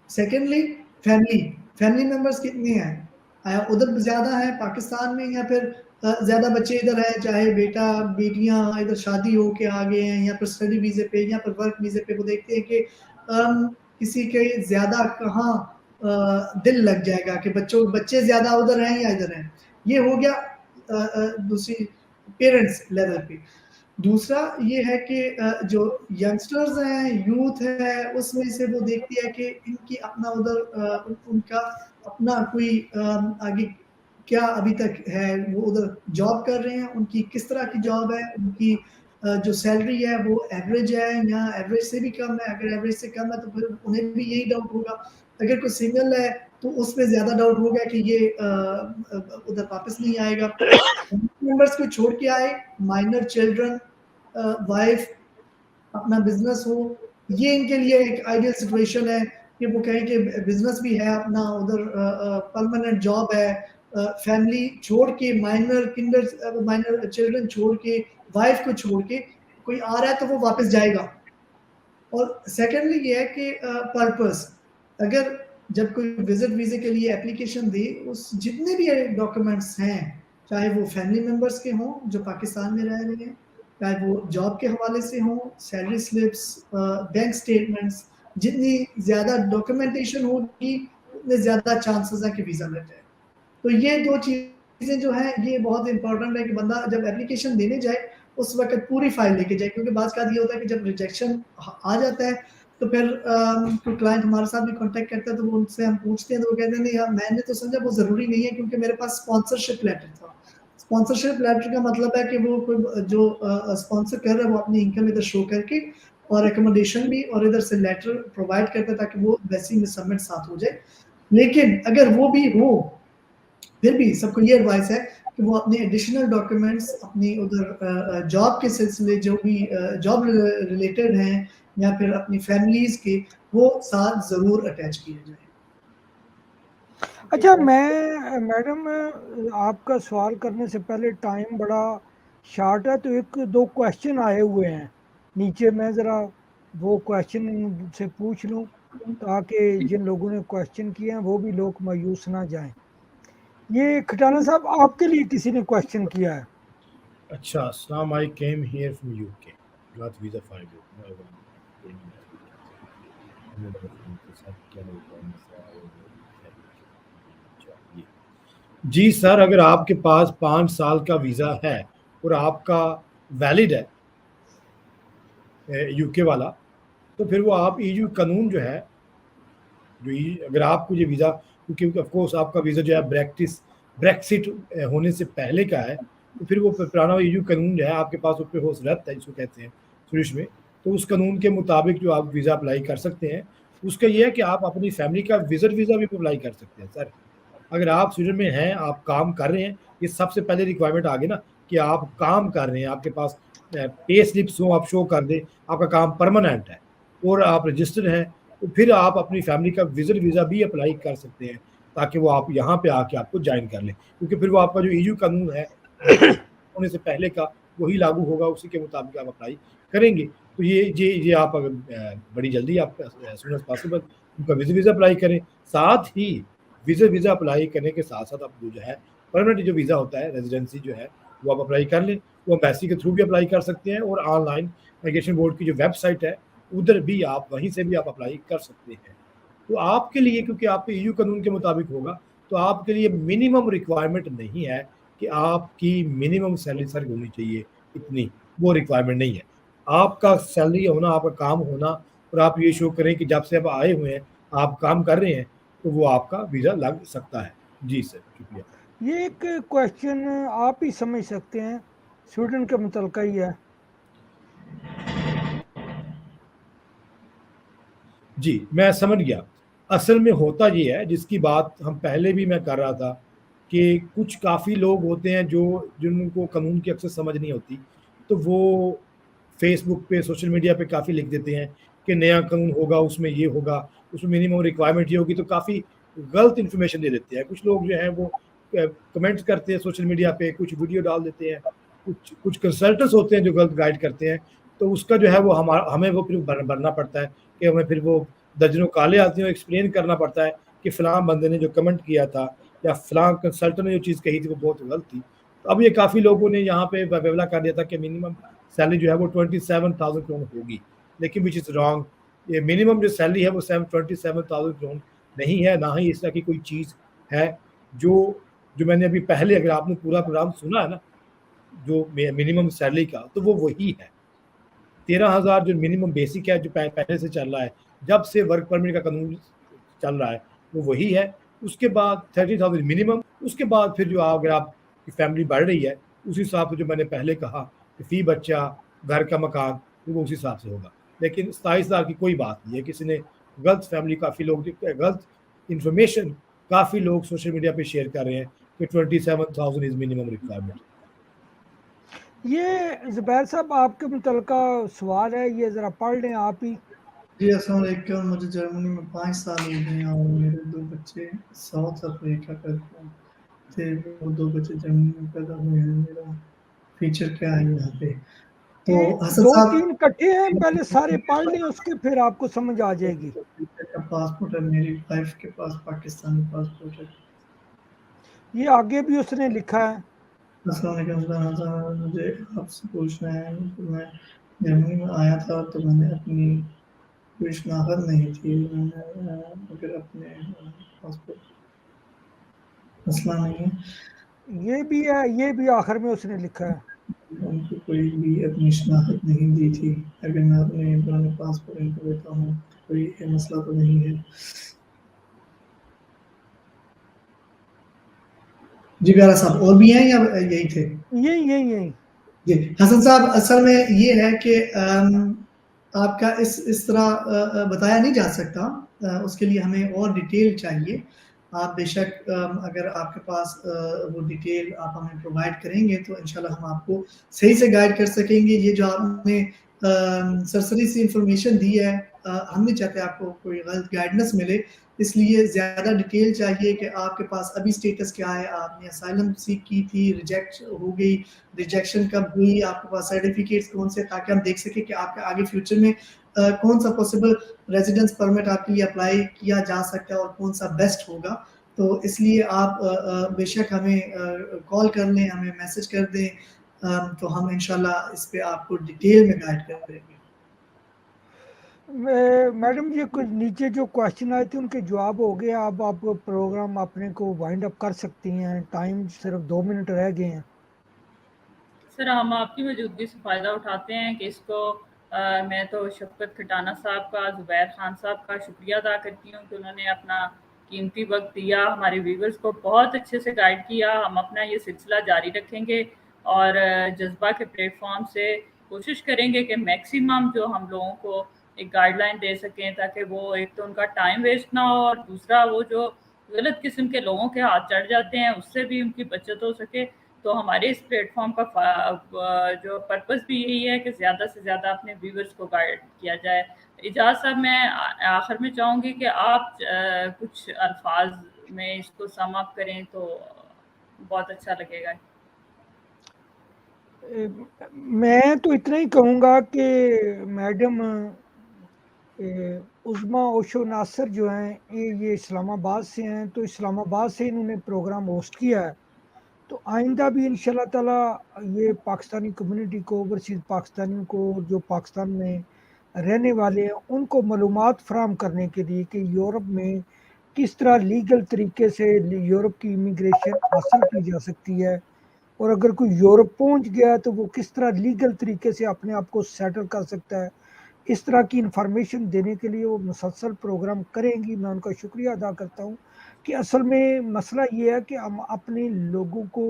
सेकेंडली फैमिली मेंबर्स कितने हैं, उधर ज़्यादा है पाकिस्तान में या फिर ज़्यादा बच्चे इधर हैं, चाहे बेटा बेटियां इधर शादी हो के आ गए हैं या फिर स्टडी वीज़े पे या फिर वर्क वीज़े पे, वो देखते हैं कि किसी के ज़्यादा कहाँ दिल लग जाएगा कि बच्चे ज़्यादा उधर हैं या इधर हैं। ये हो गया दूसरी पेरेंट्स लेवल पे। दूसरा ये है कि जो यंगस्टर्स हैं, यूथ है, उसमें से वो देखती है कि इनकी अपना उधर उनका अपना कोई आगे क्या अभी तक है, वो उधर जॉब कर रहे हैं, उनकी किस तरह की जॉब है, उनकी जो सैलरी है वो एवरेज है या एवरेज से भी कम है। अगर एवरेज से कम है तो फिर उन्हें भी यही डाउट होगा। अगर कोई सिंगल है तो उसमें ज़्यादा डाउट होगा कि ये उधर वापस नहीं आएगा। मेंबर्स को छोड़ के आए, माइनर चिल्ड्रन, वाइफ, अपना बिजनेस हो, ये इनके लिए एक आइडियल सिचुएशन है कि वो कहें कि बिजनेस भी है अपना, उधर परमानेंट जॉब है, फैमिली छोड़ के माइनर चिल्ड्रन छोड़ के, वाइफ को छोड़ के कोई आ रहा है तो वो वापस जाएगा। और सेकेंडली ये है कि पर्पस, अगर जब कोई विजिट वीजे के लिए एप्लीकेशन दे, उस जितने भी डॉक्यूमेंट्स हैं, चाहे वो फैमिली मेंबर्स के हों जो पाकिस्तान में रह रहे हैं, चाहे वो जॉब के हवाले से हों, सैलरी स्लिप्स, बैंक स्टेटमेंट्स, जितनी ज़्यादा डॉक्यूमेंटेशन होगी उतने ज़्यादा चांसेस हैं कि वीज़ा लग जाए। तो ये दो चीज़ें जो हैं ये बहुत इंपॉर्टेंट है कि बंदा जब एप्लीकेशन देने जाए उस वक्त पूरी फाइल लेके जाए, क्योंकि बात का ये होता है कि जब रिजेक्शन आ जाता है तो फिर कोई क्लाइंट हमारे साथ भी कांटेक्ट करता है तो वो उनसे हम पूछते हैं तो वो कहते हैं नहीं यार मैंने तो समझा वो ज़रूरी नहीं है क्योंकि मेरे पास स्पॉन्सरशिप लेटर था। स्पॉन्सरशिप लेटर का मतलब है कि वो कोई जो स्पॉन्सर कर रहा है वो अपनी इनकम इधर शो करके और रिकमेंडेशन भी और इधर से लेटर प्रोवाइड करता है ताकि वो वैसे ही सबमिट साथ हो जाए। लेकिन अगर वो भी हो फिर भी सबको ये एडवाइस है कि वो अपने एडिशनल डॉक्यूमेंट्स अपनी उधर जॉब के सिलसिले जो भी जॉब रिलेटेड हैं या फिर अपनी फैमिलीज के वो साथ ज़रूर अटैच किए जाए। अच्छा मैडम आपका सवाल करने से पहले टाइम बड़ा शॉर्ट है तो एक दो क्वेश्चन आए हुए हैं नीचे, मैं ज़रा वो क्वेश्चन से पूछ लूँ ताकि जिन लोगों ने क्वेश्चन किए हैं वो भी लोग मायूस ना जाएं। ये खटाना साहब आपके लिए किसी ने क्वेश्चन किया है। अच्छा, अस्सलाम, I came here from UK, got visa for you. जी सर, अगर आपके पास 5 साल का वीज़ा है और आपका वैलिड है यूके वाला, तो फिर वो आप ईयू कानून जो है जो अगर आपको ये वीज़ा, क्योंकि ऑफ कोर्स आपका वीज़ा जो है ब्रेक्सिट होने से पहले का है, तो फिर वो पुराना ईयू कानून जो है आपके पास उस पर होश रद्द है जिसको कहते हैं स्विडिश में, तो उस कानून के मुताबिक जो आप वीज़ा अप्लाई कर सकते हैं उसका ये है कि आप अपनी फैमिली का विजिट वीज़ा भी अप्लाई कर सकते हैं सर। अगर आप स्वीडन में हैं, आप काम कर रहे हैं, ये सबसे पहले रिक्वायरमेंट आ गई ना कि आप काम कर रहे हैं, आपके पास पे स्लिप्स हो, आप शो कर दें, आपका काम परमानेंट है और आप रजिस्टर्ड हैं, तो फिर आप अपनी फैमिली का विजिट वीज़ा भी अप्लाई कर सकते हैं ताकि वो आप यहाँ पे आके आपको ज्वाइन कर लें, क्योंकि फिर वो आपका जो ईयू कानून है होने से पहले का वही लागू होगा, उसी के मुताबिक आप अप्लाई करेंगे। तो ये आप अगर बड़ी जल्दी आप एज एज पॉसिबल उनका विजिट वीज़ा अप्लाई करें। साथ ही विजिट वीज़ा अप्लाई करने के साथ साथ आप जो है परमानेंट जो वीज़ा होता है, रेजिडेंसी जो है वो आप अप्लाई कर लें। वो एम्बेसी के थ्रू भी अप्लाई कर सकते हैं और ऑनलाइन माइग्रेशन बोर्ड की जो वेबसाइट है उधर भी आप वहीं से भी आप अप्लाई कर सकते हैं। तो आपके लिए, क्योंकि आपके ईयू कानून के मुताबिक होगा, तो आपके लिए मिनिमम रिक्वायरमेंट नहीं है कि आपकी मिनिमम सैलरी सर होनी चाहिए इतनी, वो रिक्वायरमेंट नहीं है। आपका सैलरी होना, आपका काम होना और आप ये शो करें कि जब से आप आए हुए हैं आप काम कर रहे हैं, तो वो आपका वीज़ा लग सकता है। जी सर, शुक्रिया। ये एक क्वेश्चन आप ही समझ सकते हैं, स्वीडन के मुतल्लिक़ ही है। जी, मैं समझ गया। असल में होता ये है, जिसकी बात हम पहले भी मैं कर रहा था, कि कुछ काफ़ी लोग होते हैं जिनको कानून की अक्सर समझ नहीं होती, तो वो फेसबुक पे, सोशल मीडिया पे काफ़ी लिख देते हैं कि नया कानून होगा, उसमें ये होगा, उसमें मिनिमम रिक्वायरमेंट ये होगी, तो काफ़ी गलत इन्फॉर्मेशन दे देते हैं। कुछ लोग जो हैं वो कमेंट्स करते हैं सोशल मीडिया पे, कुछ वीडियो डाल देते हैं, कुछ कंसल्टेंट्स होते हैं जो गलत गाइड करते हैं, तो उसका जो है वो हमें वो फिर भरना पड़ता है कि हमें फिर वो दर्जनों काले आदमियों को एक्सप्लेन करना पड़ता है कि फ़लाँ बंदे ने जो कमेंट किया था या फ़लाँ कंसल्टेंट ने जो चीज़ कही थी वो बहुत गलत थी। तो अब ये काफ़ी लोगों ने यहाँ पे वेबला कर दिया था कि मिनिमम सैलरी जो है वो 27,000 करोड़ होगी, लेकिन विच इज़ रॉन्ग। ये मिनिमम जो सैलरी है वो 27,000 करोड़ नहीं है, ना ही इस तरह की कोई चीज़ है। जो मैंने अभी पहले, अगर आपने पूरा प्रोग्राम सुना है ना, जो मिनिमम सैलरी का, तो वो वही है। 13,000 जो मिनिमम बेसिक है, जो पहले से चल रहा है, जब से वर्क परमिट का कानून चल रहा है, वो वही है। उसके बाद 30,000 मिनिमम, उसके बाद फिर जो अगर आपकी फैमिली बढ़ रही है, उस हिसाब से जो मैंने पहले कहा कि फ़ी बच्चा, घर का मकान, तो वो उस हिसाब से होगा। लेकिन 27,000 की कोई बात नहीं है। किसी ने गलत फैमिली, काफ़ी लोग गलत इन्फॉर्मेशन काफ़ी लोग सोशल मीडिया पे शेयर कर रहे हैं कि 27,000 इज़ मिनिमम रिक्वायरमेंट। ये ज़ुबैर साहब आपके मुतलका सवाल है, ये ज़रा पढ़ लें आप ही। जी अस्सलाम वालेकुम। मुझे जर्मनी में 5 साल हो गए हैं और मेरे 2 बच्चे साउथ अफ्रीका का थे। वो 2 बच्चे जर्मनी में पैदा हुए हैं। मेरा फ्यूचर क्या है यहाँ पे? तो ये हसन दो साहब, तीन इकट्ठे हैं, पहले सारे पढ़ लें, उसके फिर आपको समझ आ जाएगी। का पासपोर्ट है, मेरी वाइफ के पास पाकिस्तानी पासपोर्ट है। ये आगे भी उसने लिखा है। अस्सलाम वालेकुम। मुझे आपसे पूछना है कि मैं जर्मनी में आया था तो मैंने अपनी कोई शनाख्त नहीं थी, मैंने अगर अपने पासपोर्ट मसला नहीं है, ये भी है, ये भी आखिर में उसने लिखा है। उनको कोई भी अपनी शनाख्त नहीं दी थी, अगर मैं अपने पुराने पासपोर्ट इनको देता हूँ तो कोई मसला तो नहीं है? जी प्यारा साहब, और भी हैं या यही थे? यही जी हसन साहब, असल में ये है कि आपका इस तरह बताया नहीं जा सकता। उसके लिए हमें और डिटेल चाहिए। आप बेशक अगर आपके पास वो डिटेल आप हमें प्रोवाइड करेंगे तो इंशाल्लाह हम आपको सही से गाइड कर सकेंगे। ये जो आपने सरसरी सी इंफॉर्मेशन दी है, हम नहीं चाहते आपको कोई गलत गाइडेंस मिले, इसलिए ज़्यादा डिटेल चाहिए कि आपके पास अभी स्टेटस क्या है, आपने असाइलम सीख की थी, रिजेक्ट हो गई, रिजेक्शन कब हुई, आपके पास सर्टिफिकेट्स कौन से, ताकि हम देख सकें कि आपके आगे फ्यूचर में कौन सा पॉसिबल रेजिडेंस परमिट आपके लिए अप्लाई किया जा सकता है और कौन सा बेस्ट होगा। तो इसलिए आप बेशक हमें कॉल कर लें, हमें मैसेज कर दें, तो हम इंशाल्लाह इस पे आपको डिटेल में गाइड करेंगे। मैडम, ये कुछ नीचे जो क्वेश्चन आए थे उनके जवाब हो गए। अब आप प्रोग्राम अपने को वाइंड अप कर सकती हैं, टाइम सिर्फ 2 मिनट रह गए हैं। सर, हम आपकी मौजूदगी से फ़ायदा उठाते हैं कि मैं तो शफ़क़त खटाना साहब का, ज़ुबैर खान साहब का शुक्रिया अदा करती हूँ कि उन्होंने अपना कीमती वक़्त दिया, हमारे व्यूअर्स को बहुत अच्छे से गाइड किया। हम अपना ये सिलसिला जारी रखेंगे और जज़्बा के प्लेटफ़ॉर्म से कोशिश करेंगे कि मैक्सिमम जो हम लोगों को एक गाइडलाइन दे सकें, ताकि वो एक तो उनका टाइम वेस्ट ना हो और दूसरा वो जो गलत किस्म के लोगों के हाथ चढ़ जाते हैं उससे भी उनकी बचत हो सके। तो हमारे इस प्लेटफॉर्म का जो पर्पस भी यही है कि ज़्यादा से ज़्यादा अपने व्यूवर्स को गाइड किया जाए। इजाज़ साहब, मैं आखिर में चाहूँगी कि आप कुछ अल्फाज में इसको सम अप करें तो बहुत अच्छा लगेगा। मैं तो इतना ही कहूँगा कि मैडम उज़्मा ओशो नासर जो हैं, ये इस्लामाबाद से हैं, तो इस्लामाबाद से इन्होंने प्रोग्राम होस्ट किया है। तो आइंदा भी इंशाल्लाह ताला ये पाकिस्तानी कम्युनिटी को, ओवरसीज़ पाकिस्तानियों को, जो पाकिस्तान में रहने वाले हैं, उनको मालूमात फ़राहम करने के लिए कि यूरोप में किस तरह लीगल तरीके से यूरोप की इमिग्रेशन हासिल की जा सकती है, और अगर कोई यूरोप पहुंच गया तो वो किस तरह लीगल तरीके से अपने आप को सेटल कर सकता है। इस तरह की इंफॉर्मेशन देने के लिए वो मुसलसल प्रोग्राम करेंगी। मैं उनका शुक्रिया अदा करता हूँ कि असल में मसला ये है कि हम अपने लोगों को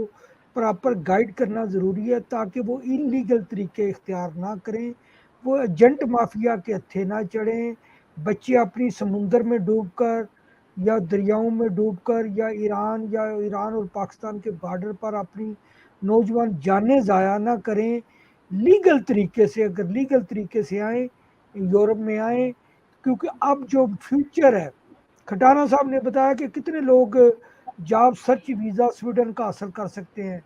प्रॉपर गाइड करना ज़रूरी है, ताकि वो इलीगल तरीके इख्तियार ना करें, वो एजेंट माफिया के हत्थे ना चढ़ें। बच्चे अपनी समुंदर में डूब कर या दरियाओं में डूबकर या ईरान और पाकिस्तान के बॉर्डर पर अपनी नौजवान जानें ज़ाया ना करें। लीगल तरीके से, अगर लीगल तरीके से आएँ यूरोप में आए, क्योंकि अब जो फ्यूचर है, खटाना साहब ने बताया कि कितने लोग जॉब सर्च वीज़ा स्वीडन का हासिल कर सकते हैं।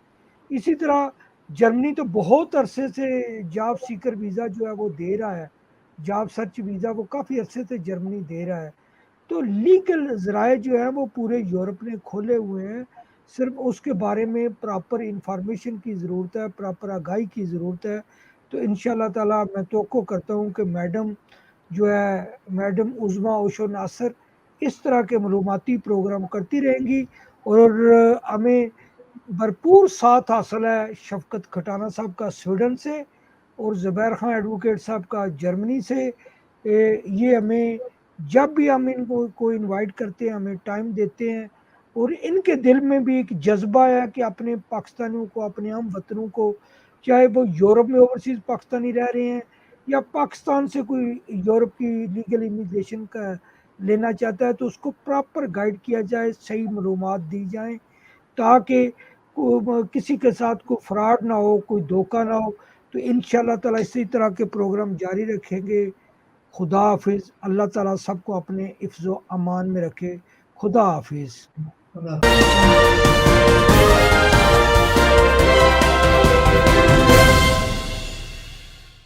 इसी तरह जर्मनी तो बहुत अरसे से जॉब सीकर वीज़ा जो है वो दे रहा है, जॉब सर्च वीज़ा वो काफ़ी अरसे से जर्मनी दे रहा है। तो लीगल ज़राए जो है वो पूरे यूरोप ने खोले हुए हैं, सिर्फ उसके बारे में प्रॉपर इंफॉर्मेशन की ज़रूरत है, प्रॉपर आगाही की ज़रूरत है। तो इंशाल्लाह ताला मैं तवक्को करता हूँ कि मैडम जो है, मैडम उज़्मा ओशो नासर इस तरह के मालूमाती प्रोग्राम करती रहेंगी, और हमें भरपूर साथ हासिल है शफ़कत खटाना साहब का स्वीडन से और ज़ुबैर खां एडवोकेट साहब का जर्मनी से। ये हमें जब भी हम इनको को इनवाइट करते हैं, हमें टाइम देते हैं, और इनके दिल में भी एक जज्बा है कि अपने पाकिस्तानियों को, अपने हम वतनों को, चाहे वो यूरोप में ओवरसीज़ पाकिस्तानी रह रहे हैं या पाकिस्तान से कोई यूरोप की लीगल इमिग्रेशन का लेना चाहता है, तो उसको प्रॉपर गाइड किया जाए, सही मालूमात दी जाएँ, ताकि किसी के साथ कोई फ्रॉड ना हो, कोई धोखा ना हो। तो इंशाल्लाह ताला इसी तरह के प्रोग्राम जारी रखेंगे। खुदा हाफिज़। अल्लाह ताला सबको अपने हिफ्ज़ व अमान में रखे। खुदा हाफिज़। खुदा